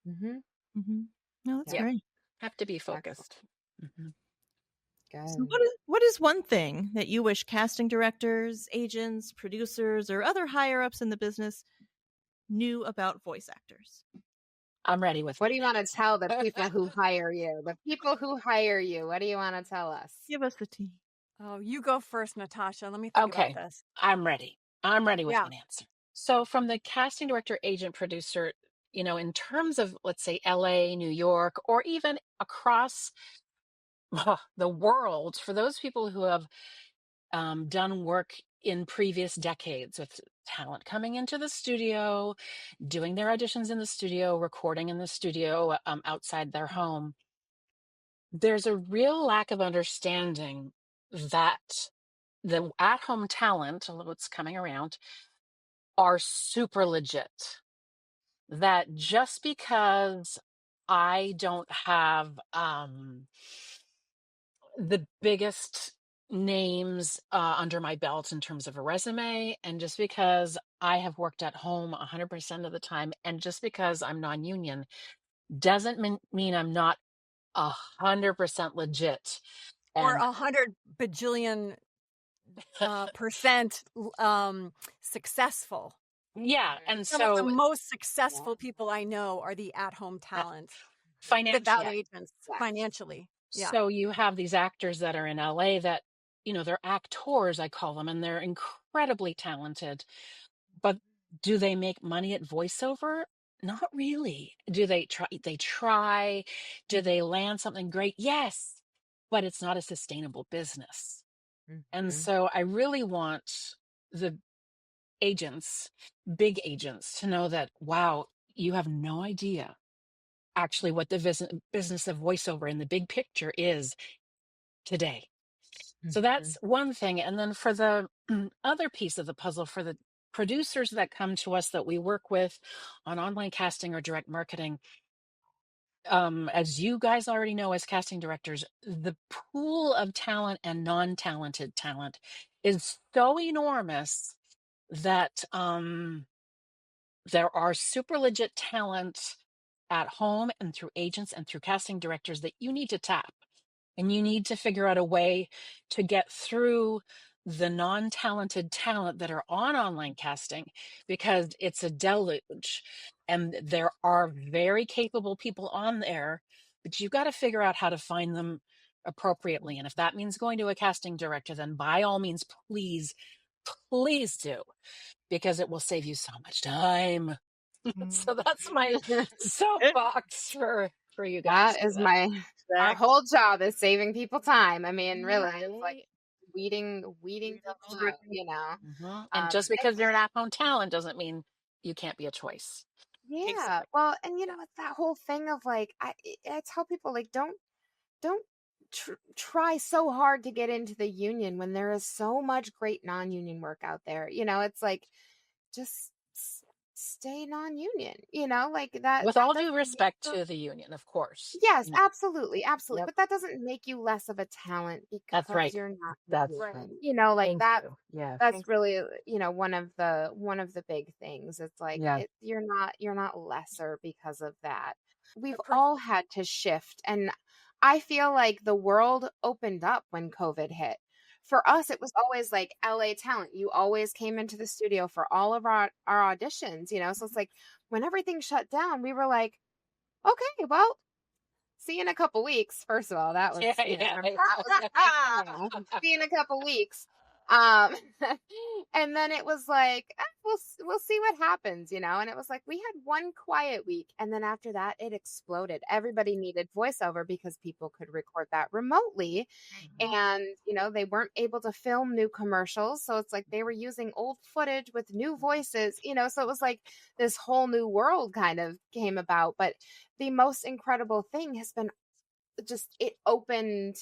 Mhm. No, that's Yeah. great. Have to be Excellent. focused. Mhm. So Good. what is one thing that you wish casting directors, agents, producers, or other higher ups in the business knew about voice actors? I'm ready with What do you want to tell the people who hire you? The people who hire you, what do you want to tell us? Give us the tea. Oh, you go first, Natasha. Let me think about Okay. this. I'm ready. I'm ready with Yeah. an answer. So from the casting director, agent, producer, in terms of, let's say, LA, New York, or even across the world, for those people who have done work in previous decades with talent coming into the studio, doing their auditions in the studio, recording in the studio outside their home, there's a real lack of understanding that the at-home talent, although it's coming around, are super legit. That just because I don't have the biggest names under my belt in terms of a resume, and just because I have worked at home 100% of the time, and just because I'm non-union, doesn't mean I'm not 100% legit. Or And 100 bajillion percent successful. yeah, and Some of the so most successful people I know are the at-home talent without financially, agents, Yes. financially. Yeah. so you have these actors that are in LA that, they're actors, I call them, and they're incredibly talented. But do they make money at voiceover? Not really. Do they try? They try. Do they land something great? Yes, but it's not a sustainable business. And Mhm. so I really want the agents, big agents, to know that, wow, you have no idea actually what the business of voiceover in the big picture is today. So Mhm. that's one thing. And then for the other piece of the puzzle, for the producers that come to us that we work with on online casting or direct marketing, as you guys already know, as casting directors, the pool of talent and non-talented talent is so enormous that there are super legit talent at home and through agents and through casting directors that you need to tap. And you need to figure out a way to get through the non-talented talent that are on online casting, because it's a deluge. And there are very capable people on there, but you've got to figure out how to find them appropriately. And if that means going to a casting director, then by all means, please, please do, because it will save you so much time. So that's my soapbox for you guys. That is our Exactly. whole job is saving people time. I mean, really, it's like Right. weeding people out, you know. And just because you're an at-home talent doesn't mean you can't be a choice. Yeah. Well, and you know, it's that whole thing of like, I tell people like, don't try so hard to get into the union when there is so much great non-union work out there. You know, it's like, just stay non-union, you know, like With that all doesn't due make respect you. to the union, of course. Yes, Yeah. absolutely, absolutely. Yep. But that doesn't make you less of a talent That's because right. you're not That's right. right. You know, like Thank that. you. Yes. That's really, you know, one of the big things. It's like Yeah. you're not lesser because of that. We've The per- all had to shift, and I feel like the world opened up when COVID hit. For us, it was always like LA talent. You always came into the studio for all of our auditions, you know. So it's like when everything shut down, we were like, okay, well, see you in a couple weeks. First of all, that was, Yeah, you know, yeah. see you in a couple weeks. Um, and then it was like, we'll see what happens, you know. And it was like we had one quiet week, and then after that, it exploded. Everybody needed voiceover because people could record that remotely, and you know they weren't able to film new commercials, so it's like they were using old footage with new voices, you know. So it was like this whole new world kind of came about, but the most incredible thing has been just it opened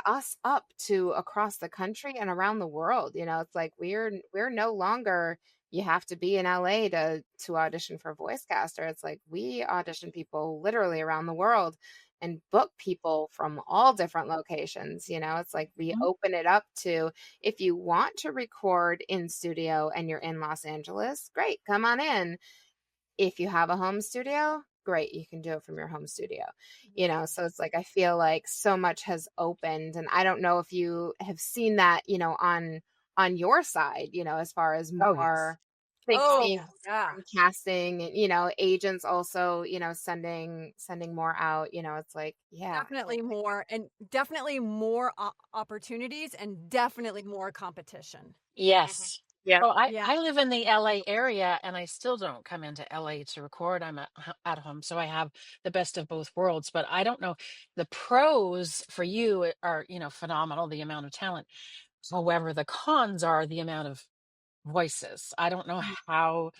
us up to across the country and around the world. You know, it's like we're no longer you have to be in LA to audition for voice caster. It's like we audition people literally around the world and book people from all different locations. You know, it's like we open it up to, if you want to record in studio and you're in Los Angeles, great, come on in. If you have a home studio, great, you can do it from your home studio, you know. So it's like I feel like so much has opened, and I don't know if you have seen that, you know, on your side, you know, as far as Oh, yes. more things Oh, being yeah. from casting, and you know, agents also, you know, sending more out, you know. It's like, yeah, Definitely more, and definitely more opportunities, and definitely more competition. Yes. yeah, Well, Yeah. I live in the LA area and I still don't come into LA to record. I'm at home. So I have the best of both worlds. But I don't know. The pros for you are, you know, phenomenal, the amount of talent. However, the cons are the amount of voices. I don't know how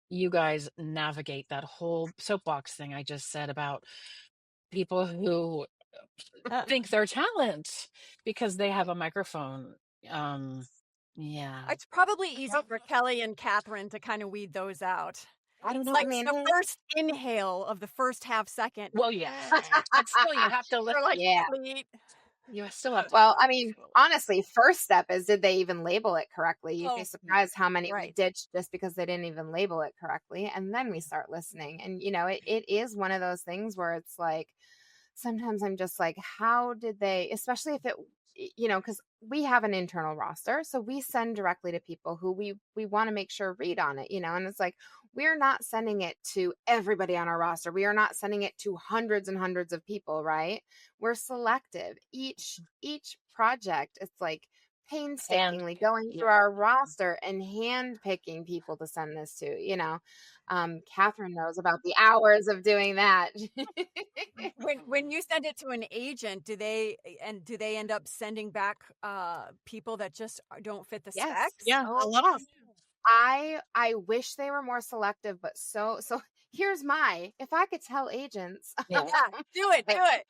you guys navigate that whole soapbox thing I just said about people who think they're talent because they have a microphone. Yeah. It's probably easy for Kelly and Catherine to kind of weed those out. I don't It's know. like I mean, the first inhale of the first half second. Well, yes, but still, you have to They're like, yeah. delete. you still have to. Well, I mean, honestly, first step is, did they even label it correctly? You'd be Oh, surprised how many we right. ditched just because they didn't even label it correctly. And then we start listening. And, you know, it is one of those things where it's like, sometimes I'm just like, how did they, especially if it, you know, because we have an internal roster. So we send directly to people who we want to make sure read on it, you know, and it's like, we're not sending it to everybody on our roster. We are not sending it to hundreds and hundreds of people, right? We're selective. Each project, it's like painstakingly going through our roster and hand picking people to send this to, you know. Catherine knows about the hours of doing that. When you send it to an agent, do they end up sending back people that just don't fit the Yes. specs? Yeah, Oh, a lot. I wish they were more selective, but so here's if I could tell agents, Yeah. yeah, do it. right,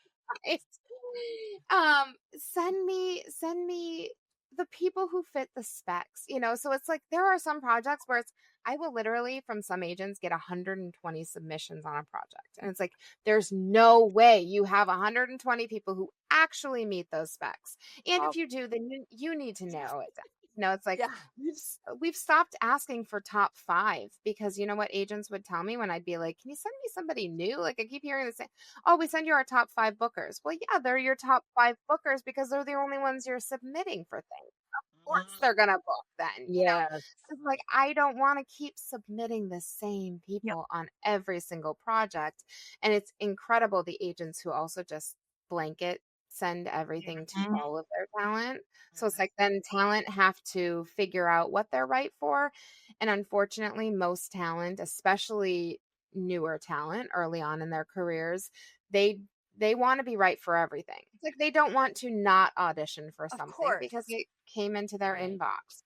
send me the people who fit the specs, you know. So it's like there are some projects where I will literally, from some agents, get 120 submissions on a project, and it's like there's no way you have 120 people who actually meet those specs, and if you do, then you need to narrow it down. It's like Yeah. we've stopped asking for top 5 because you know what agents would tell me when I'd be like, "Can you send me somebody new?" Like I keep hearing the same, "Oh, we send you our top 5 bookers." Well, yeah, they're your top 5 bookers because they're the only ones you're submitting for things. Of course they're gonna book then. Yes. It's like I don't want to keep submitting the same Yep. people on every single project. And it's incredible the agents who also just blanket send everything to Mhm. all of their talent. So it's like then talent have to figure out what they're right for. And unfortunately, most talent, especially newer talent early on in their careers, they they want to be right for everything. It's like they don't want to not audition for Of something course. because it came into their Right. inbox.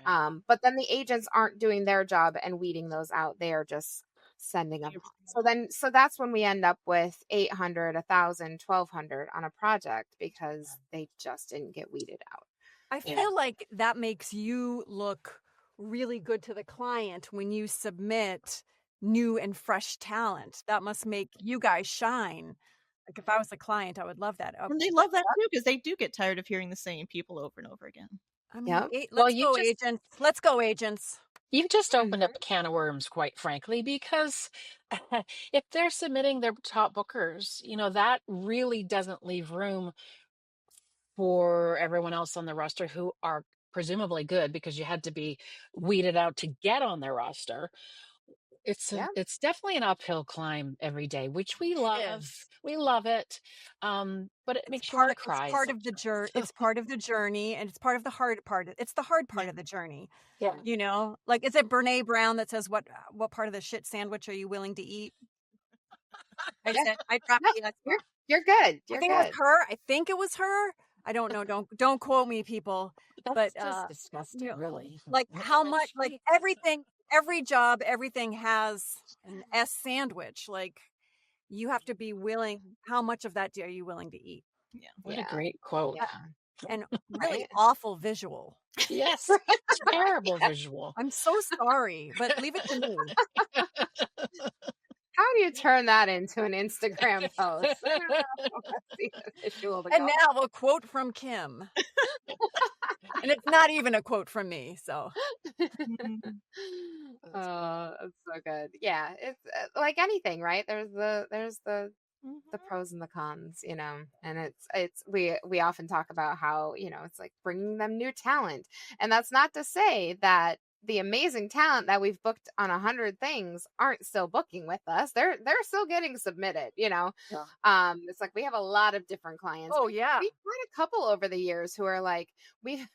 Right. But then the agents aren't doing their job and weeding those out. They are just sending them on. So that's when we end up with 800, 1,000, 1,200 on a project because they just didn't get weeded out. I Yeah. feel like that makes you look really good to the client when you submit new and fresh talent. That must make you guys shine. Like if I was a client, I would love that. And they love that too because they do get tired of hearing the same people over and over again. I mean, Yep. Well, let's go, agents. Let's go, agents. you've just opened Mhm. up a can of worms, quite frankly, because if they're submitting their top bookers, that really doesn't leave room for everyone else on the roster who are presumably good because you had to be weeded out to get on their roster. Yeah. It's definitely an uphill climb every day, which we It love. is. We love it. But it It's makes you want to it's cry part of the journey. sometimes. It's part of the journey, and it's part of the hard part. It's the hard part Yeah. of the journey. Yeah. Like is it Brene Brown that says what part of the shit sandwich are you willing to eat? I Yeah. said I dropped No, the you're good. I You're think it was good. her. I think it was her. I don't know. Don't quote me, people. That's But just disgusting, really. like how much, like She- everything, every job, everything has an S sandwich. Like you have to be willing. How much of that are you willing to eat? Yeah. What a Yeah. great quote. Yeah. And really Right. awful visual. Yes. Terrible visual. I'm so sorry, but leave it to me. How do you turn that into an Instagram post? Let's see the visual to And go. now a quote from Kim. And it's not even a quote from me. So Mhm. Oh, that's so good. Yeah, it's like anything, right? There's the Mhm. pros and the cons, and it's we often talk about how, it's like bringing them new talent. And that's not to say that the amazing talent that we've booked on 100 things aren't still booking with us. They're still getting submitted. Yeah. It's like we have a lot of different clients. oh yeah. We've had a couple over the years who are like, we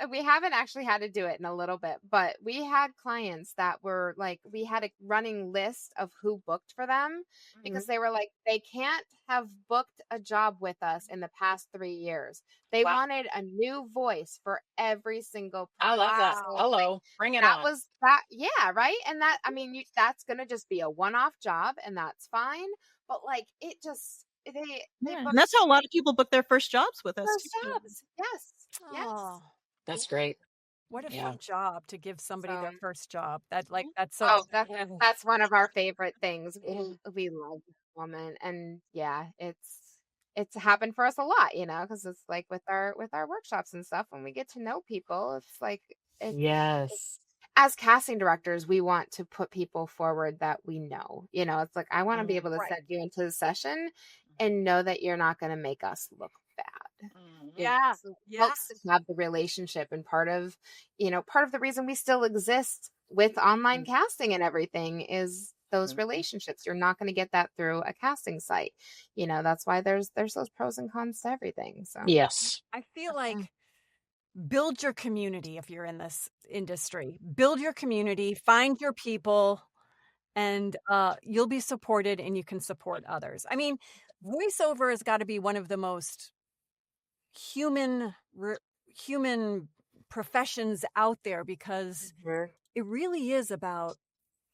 we haven't actually had to do it in a little bit, but we had clients that were like, we had a running list of who booked for them because they were like, they can't have booked a job with us in the past 3 years. They Wow. wanted a new voice for every single I love that. project. So, Hello. Bring it that on. was that. Yeah, right. And that, I mean, that's gonna just be a one-off job, and that's fine. But like, it just they Yeah. And booked that's how a lot of people book their first jobs with us first too. jobs. Yes, yes. Oh, That's great. what a Yeah. fun job to give somebody their So, first job. That's so oh, exciting. that's one of our favorite things. We love this woman, and yeah, it's happened for us a lot, because it's like with our workshops and stuff. When we get to know people, it's like Yes. as casting directors, we want to put people forward that we know. It's like I want to be able to Right. send you into the session and know that you're not going to make us look bad. Yeah. It Yeah. helps to have the relationship, and part of the reason we still exist with online casting and everything is those relationships. You're not going to get that through a casting site. That's why there's those pros and cons to everything. So Yes. I feel like build your community if you're in this industry. Build your community, find your people, and you'll be supported and you can support others. I mean, voiceover has got to be one of the most human professions out there because it really is about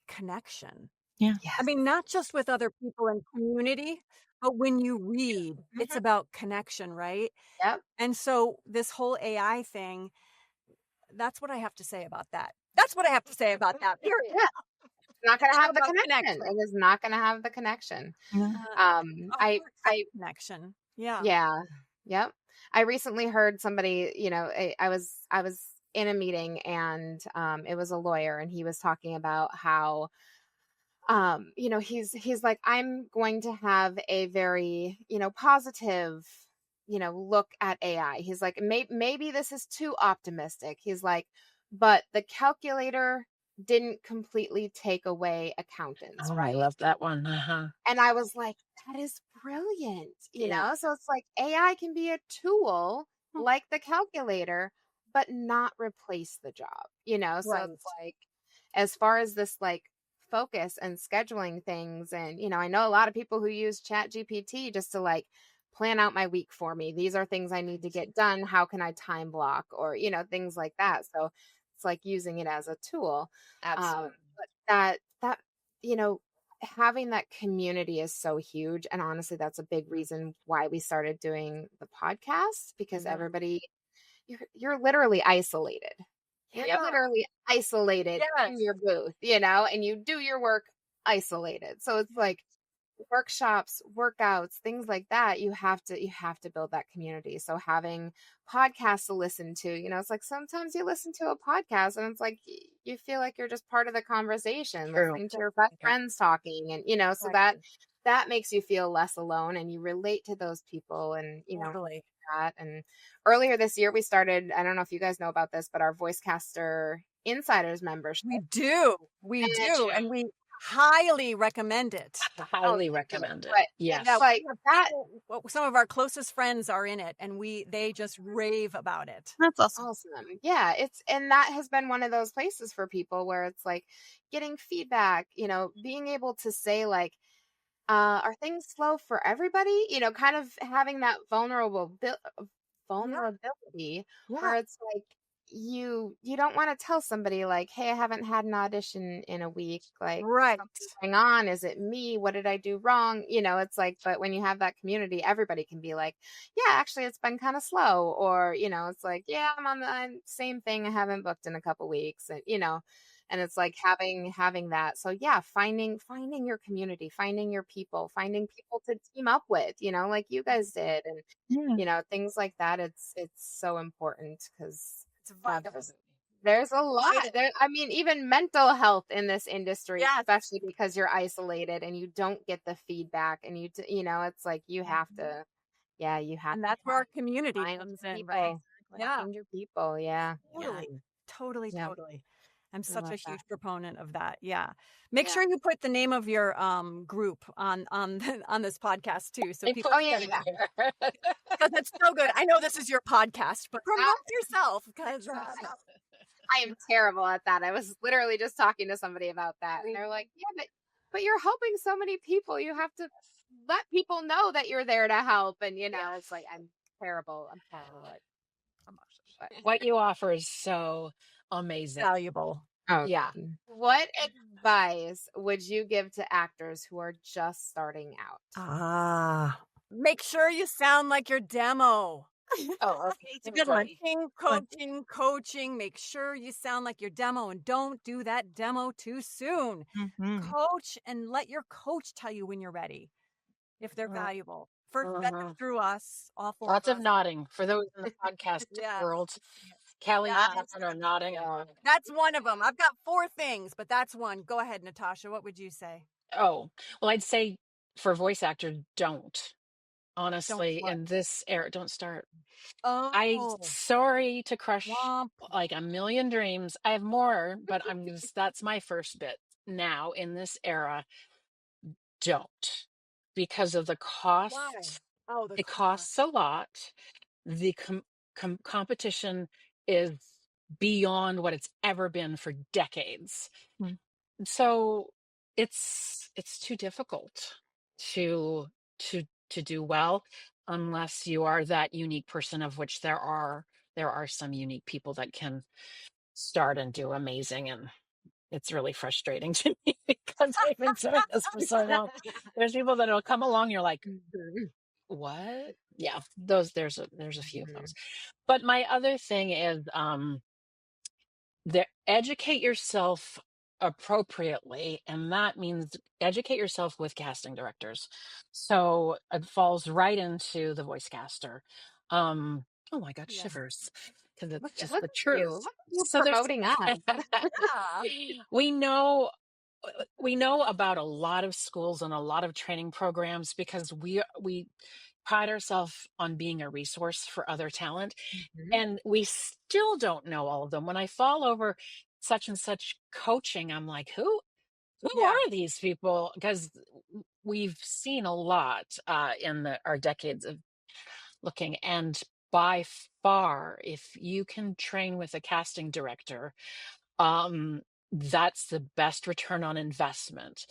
connection. Yeah. I mean, not just with other people in community, but when you read, it's about connection, right? Yep. And so this whole AI thing, that's what I have to say about that. That's what I have to say about that. Period. Yeah. It's not going to have the About connection. It is not going to have the connection. Yeah. A I heartfelt connection. Yeah. Yeah. Yep. I recently heard somebody, I was in a meeting, and it was a lawyer, and he was talking about how he's like, I'm going to have a very, positive, look at AI. He's like, maybe this is too optimistic. He's like, but the calculator didn't completely take away accountants, Oh, I right? love that one. Uh-huh. And I was like, that is brilliant, Yeah. So it's like AI can be a tool like the calculator, but not replace the job, So Right. it's like, as far as this like focus and scheduling things, and I know a lot of people who use Chat GPT just to like plan out my week for me. These are things I need to get done. How can I time block, or things like that. So it's like using it as a tool. Absolutely. But that you know having that community is so huge, and honestly that's a big reason why we started doing the podcast, because everybody, you're literally isolated. You're Yep. literally isolated Yes. in your booth, and you do your work isolated. So it's like workshops, workouts, things like that. You have to build that community. So having podcasts to listen to, it's like sometimes you listen to a podcast and it's like you feel like you're just part of the conversation, True. listening to your best Okay. friends talking, and so that makes you feel less alone, and you relate to those people, and Totally. that. And earlier this year we started, I don't know if you guys know about this, but our Voicecaster Insiders membership. We do. And we highly recommend it. Highly recommend it. But Yes. that, like that, Some of our closest friends are in it, and they just rave about it. That's awesome. awesome. Yeah, and that has been one of those places for people where it's like getting feedback, being able to say like, are things slow for everybody? Kind of having that vulnerability where it's like you don't want to tell somebody like, hey, I haven't had an audition in a week, like Right. something's going on, is it me, what did I do wrong? It's like, but when you have that community, everybody can be like, yeah, actually it's been kind of slow, or it's like, yeah, I'm on the same thing, I haven't booked in a couple weeks, and and it's like having that. So yeah, finding your community, finding your people, finding people to team up with, like you guys did, and things like that. It's so important, because It's vital. there's a lot there. I mean, even mental health in this industry, Yes. especially because you're isolated and you don't get the feedback, and it's like you have to, you have And to that's where our community find comes your in, people. right? Yeah. Find your people. Yeah. Totally. Yeah. I'm I such love a that. huge proponent of that. Yeah. Make Yeah. sure you put the name of your group on on this podcast too, so people Oh yeah. because it's so good. I know this is your podcast, but promote yourself, because I am terrible at that. I was literally just talking to somebody about that, and they're like, "Yeah, but you're helping so many people. You have to let people know that you're there to help." And it's like I'm terrible. I'm terrible at promotion. What you offer is so amazing. valuable. Oh Yeah. What advice would you give to actors who are just starting out? Make sure you sound like your demo. Oh, okay. It's a good one. Coaching. Make sure you sound like your demo, and don't do that demo too soon. Mhm. Coach, and let your coach tell you when you're ready, if they're valuable. First, vet them through us, all four Lots of of us. nodding for those in the podcast Yeah. world. Kelly Yeah. and Catherine are nodding. That's one of them. I've got 4 things, but that's one. Go ahead, Natasha. What would you say? Oh, well, I'd say for voice actor, don't. Honestly, what? in this era, don't start. Oh, Sorry to crush womp. like a million dreams. I have more, but that's my first bit. Now in this era, don't, because of the Why? cost. Oh, the It cost. costs a lot. The competition is beyond what it's ever been for decades. Mm. So it's too difficult to to do well unless you are that unique person, of which there are some unique people that can start and do amazing. And it's really frustrating to me because I've been doing this for so long. There's people that'll come along, you're like, what? Yeah, there's a few of those. But my other thing is educate yourself appropriately, and that means educate yourself with casting directors. So it falls right into the voice caster. Oh my God, Yeah. shivers, because it's Look, just look the at you. truth. Look at you So there's, promoting us. Yeah. we know we know about a lot of schools and a lot of training programs because we pride ourselves on being a resource for other talent, Mhm. and we still don't know all of them. When I fall over such and such coaching, I'm like, who Yeah. are these people? Because we've seen a lot in our decades of looking, and by far, if you can train with a casting director, um, that's the best return on investment.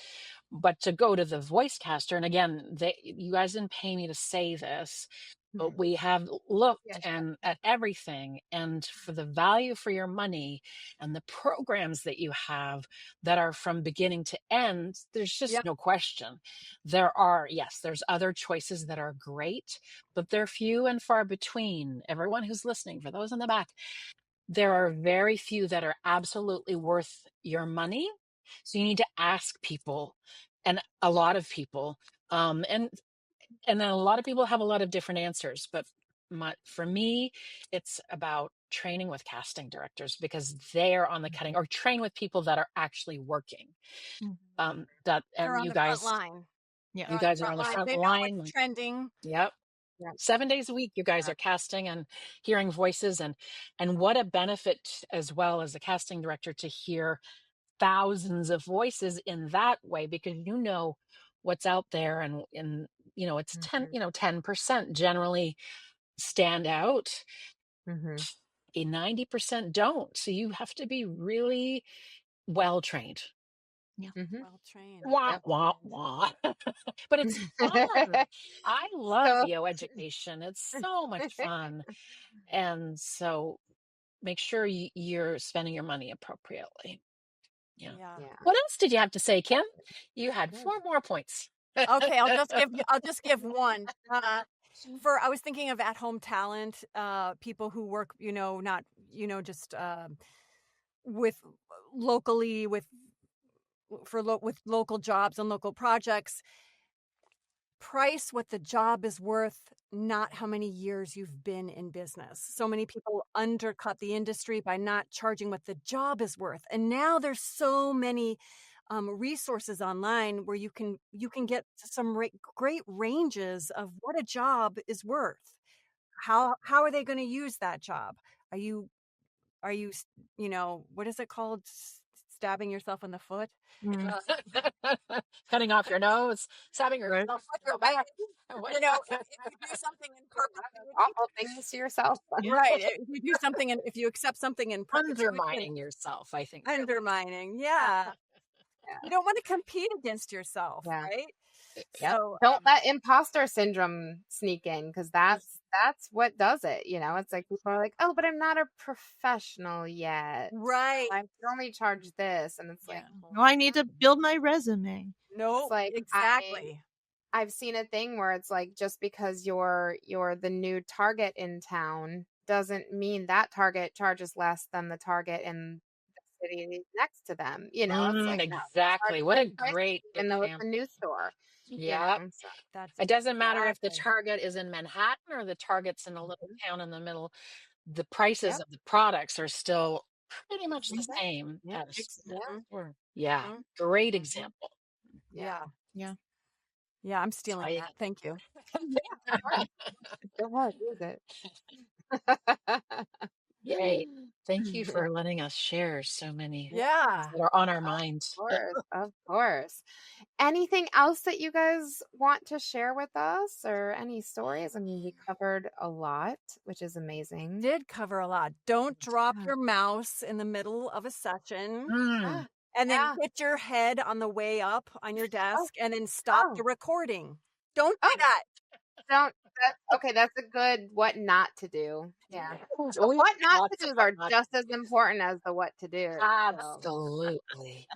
But to go to the voice caster, and again, you guys didn't pay me to say this, but we have looked Yes. and at everything, and for the value for your money and the programs that you have that are from beginning to end, there's Yeah. just no question. There's other choices that are great, but they're few and far between. Everyone who's listening, for those in the back, there are very few that are absolutely worth your money. So you need to ask people, and a lot of people, and then a lot of people have a lot of different answers. But for me, it's about training with casting directors because they are on the cutting, or train with people that are actually working. Mhm. That They're and on the front line. Yeah. They're you on the guys are front on the line. front They know line. what's trending. Yep. Yeah. 7 days a week, you guys Yeah. are casting and hearing voices, and what a benefit as well as a casting director to hear thousands of voices in that way, because you know what's out there, and it's 10, Mhm. 10% generally stand out. Mhm. A 90% don't. So you have to be really well trained. Yeah. Mhm. Well trained. Wah Yep. wah wah. But it's fun. I love So bioeducation. It's so much fun. And so make sure you're spending your money appropriately. Yeah. Yeah. yeah. What else did you have to say, Kim? You had Good. 4 more points. Okay, I'll just give one. I was thinking of at-home talent, people who work, not, just with locally with local jobs and local projects. Price what the job is worth, not how many years you've been in business. So many people undercut the industry by not charging what the job is worth. And now there's so many resources online where you can get some great ranges of what a job is worth. How are they going to use that job? Are you are you s- what is it called? Stabbing yourself in the foot? Mm. Cutting off your nose, stabbing Right. yourself in the back. What? If you do something in perpetuity, Awful things to yourself. Yeah. right? If you do something, and if you accept something in perpetuity, Undermining yourself, I think. undermining, yeah, you don't want to compete against yourself, Yeah. right? Yep. So, Don't let imposter syndrome sneak in, because that's what does it. It's like people are like, "Oh, but I'm not a professional yet. right, I can only charge this," and it's like, yeah, well, Oh, I need to build my resume. it's no, like exactly, I've seen a thing where it's like just because you're the new target in town doesn't mean that target charges less than the target in the city next to them. It's like no, charge Exactly. What a full price great even though it's a example. new store. Yeah. So that's It doesn't matter if the exactly target is in Manhattan or the target's in a little mhm. town in the middle. The prices Yep. of the products are still pretty much the Exactly. same yeah, as Yeah. were. Yeah. mhm, Great Mhm. example. Yeah. yeah, Yeah. yeah. I'm So stealing that. Thank you. Yeah. Sure. Go ahead, use it. Yay. Thank you for letting us share so many Yeah, Yeah. that are on our of minds. course, of course. Anything else that you guys want to share with us or any stories? I mean, we covered a lot, which is amazing. Did cover a lot. Don't drop Yeah. your mouse in the middle of a session. Mm. Ah, And then yeah. hit your head on the way up on your Oh, desk and then stop the oh, recording. Don't do oh, that. don't. Okay, that's a good what not to do. Yeah. The We have what not to lots of do's what are not. just as important as the what to do. So, Absolutely.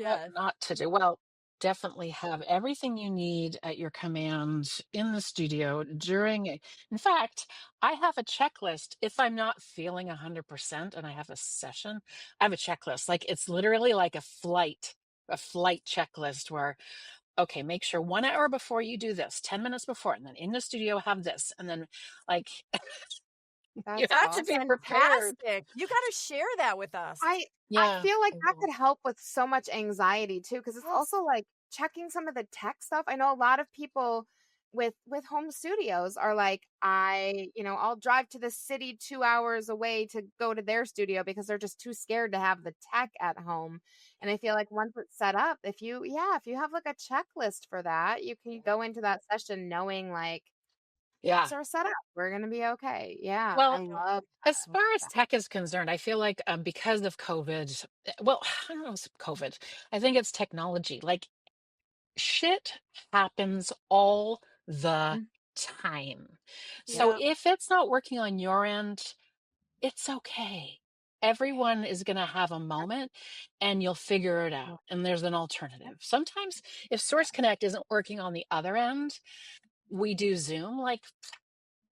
What Yes. not to do. Well, definitely have everything you need at your command in the studio in fact, I have a checklist. If I'm not feeling 100% and I have a session, I have a checklist. Like it's literally like a flight checklist where okay, make sure 1 hour before you do this, 10 minutes before, and then in the studio have this. And then like you That's have to That's be awesome. prepared. fantastic. You gotta share that with us. I Yeah. feel like I that will. could help with so much anxiety too, because it's Yes. also like checking some of the tech stuff. I know a lot of people with home studios are like, I'll drive to the city 2 hours away to go to their studio because they're just too scared to have the tech at home. And I feel like once it's set up, if you have like a checklist for that, you can go into that session knowing like Yeah. things are set up. We're gonna be okay. Yeah, I Well, love that. as I love far as that. tech is concerned, I feel like because of COVID, well, I don't know, if it's COVID. I think it's technology. Like shit happens all the Mm, time. yep. So Yeah. if it's not working on your end, it's okay. Everyone is going to have a moment and you'll figure it Yep. out. And there's an alternative. Sometimes if Source Connect isn't working on the other end, we do Zoom. Like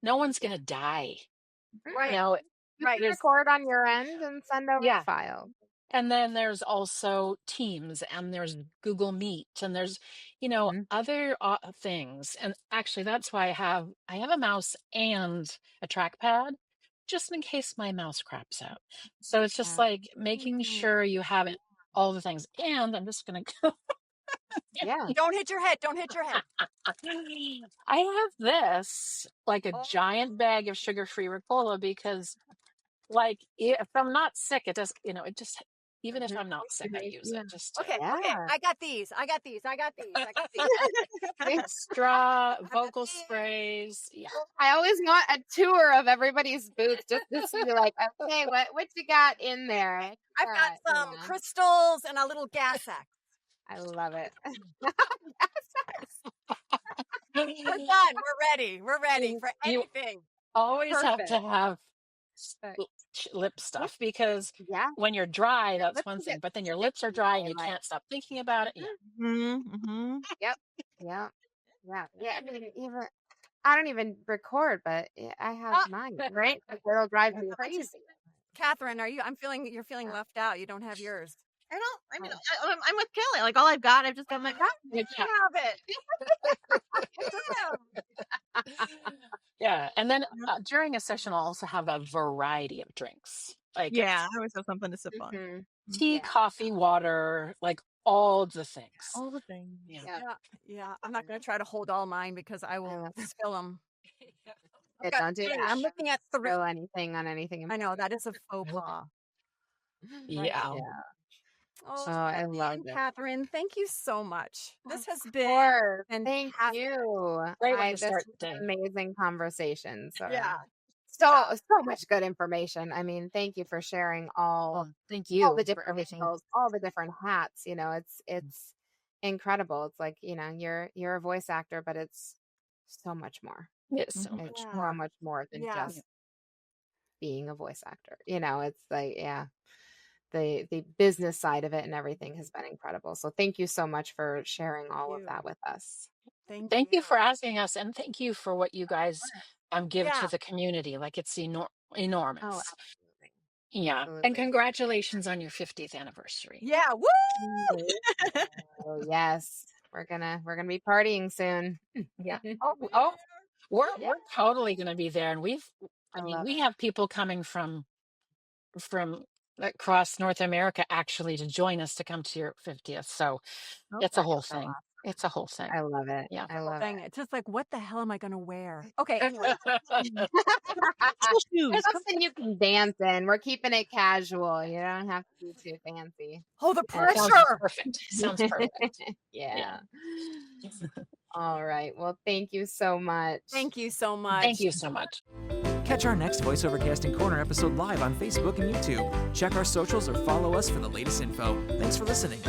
no one's going to die. You Right. Mm-mm. know, You Right. can there's, record on your end and send over the yeah. file. And then there's also Teams and there's Google Meet and there's, Mhm. other things. And actually that's why I have a mouse and a trackpad just in case my mouse craps out. So it's just Yeah. like making Mm. sure you have it all the things. And I'm just going to go. Yeah. Don't hit your head. Don't hit your head. I have this like a Oh, giant bag of sugar-free Ricola because like if I'm not sick, it does, it just even if Mhm. I'm not sick, I use Yeah. it just to okay. Okay. Yeah. I got these. I got these. I got these. I got these. straw, I got vocal these. sprays. Yeah. I always want a tour of everybody's booth just to see like, okay, what you got in there? What you I've got some yeah. crystals and a little gas sack. I love it. We're done. We're ready. We're ready You for you anything. always have to Perfect. have Perfect. lip Yep. stuff because Yeah. when you're dry, Your that's lips one will thing, get but then your lips are sticky dry and you daylight. can't stop thinking about it. Yeah. Mhm. Mm-hmm. Yep. Yeah. Yeah. Yeah. I mean, I don't even record, but I have mine, right? Like, it'll drive me crazy. Catherine, you're feeling left out. You don't have yours. I don't. I mean, Oh. I'm with Kelly. Like all I've got, I've just got my. Yeah. Have it. Yeah. And then during a session, I'll also have a variety of drinks like Yeah, I always have something to sip on. Mhm. tea, Yeah. coffee, water, like all the things. All the things. Yeah. Yep. Yeah. I'm not going to try to hold all mine because I I will love spill them. it. Don't do that. I'm looking at 3. Throw anything on anything. I know that is a faux pas. Right. Yeah. Yeah. Oh, Oh, I Stephanie love and it. Catherine, thank you so much. This has Of been course. Thank fantastic. you. Great way to This start was the an day. amazing conversation. So Yeah. so much good information. I mean, thank you for sharing all Thank the you for different everything. angles, all the different hats. It's incredible. It's like, you're a voice actor, but it's so much more. It's so It's much so more. much more than Yeah. just being a voice actor. It's like, yeah, the business side of it and everything has been incredible. So thank you so much for sharing all of that with us. Thank Thank you you. for asking us, and thank you for what you guys give to Yeah. the community. Like it's Oh, enormous. absolutely. Yeah. And Absolutely. congratulations on your 50th anniversary. Yeah. Woo! Oh, yes. We're gonna be partying soon. Yeah. Oh, we're Yeah. we're totally going to be there, and I love we it. have people coming from across North America actually to join us to come to your 50th. So Oh, it's a That's whole so thing. awesome. It's a whole thing. I love it. Yeah. I love Thing. it. It's just like, what the hell am I going to wear? Okay. Anyway. School shoes. Something you can dance in. We're keeping it casual. You don't have to be too fancy. Oh, the That sounds pressure. perfect. Sounds perfect. Yeah. Yeah. All right. Well, thank you so much. Thank you so much. Thank you so much. Catch our next Voiceover Casting Corner episode live on Facebook and YouTube. Check our socials or follow us for the latest info. Thanks for listening.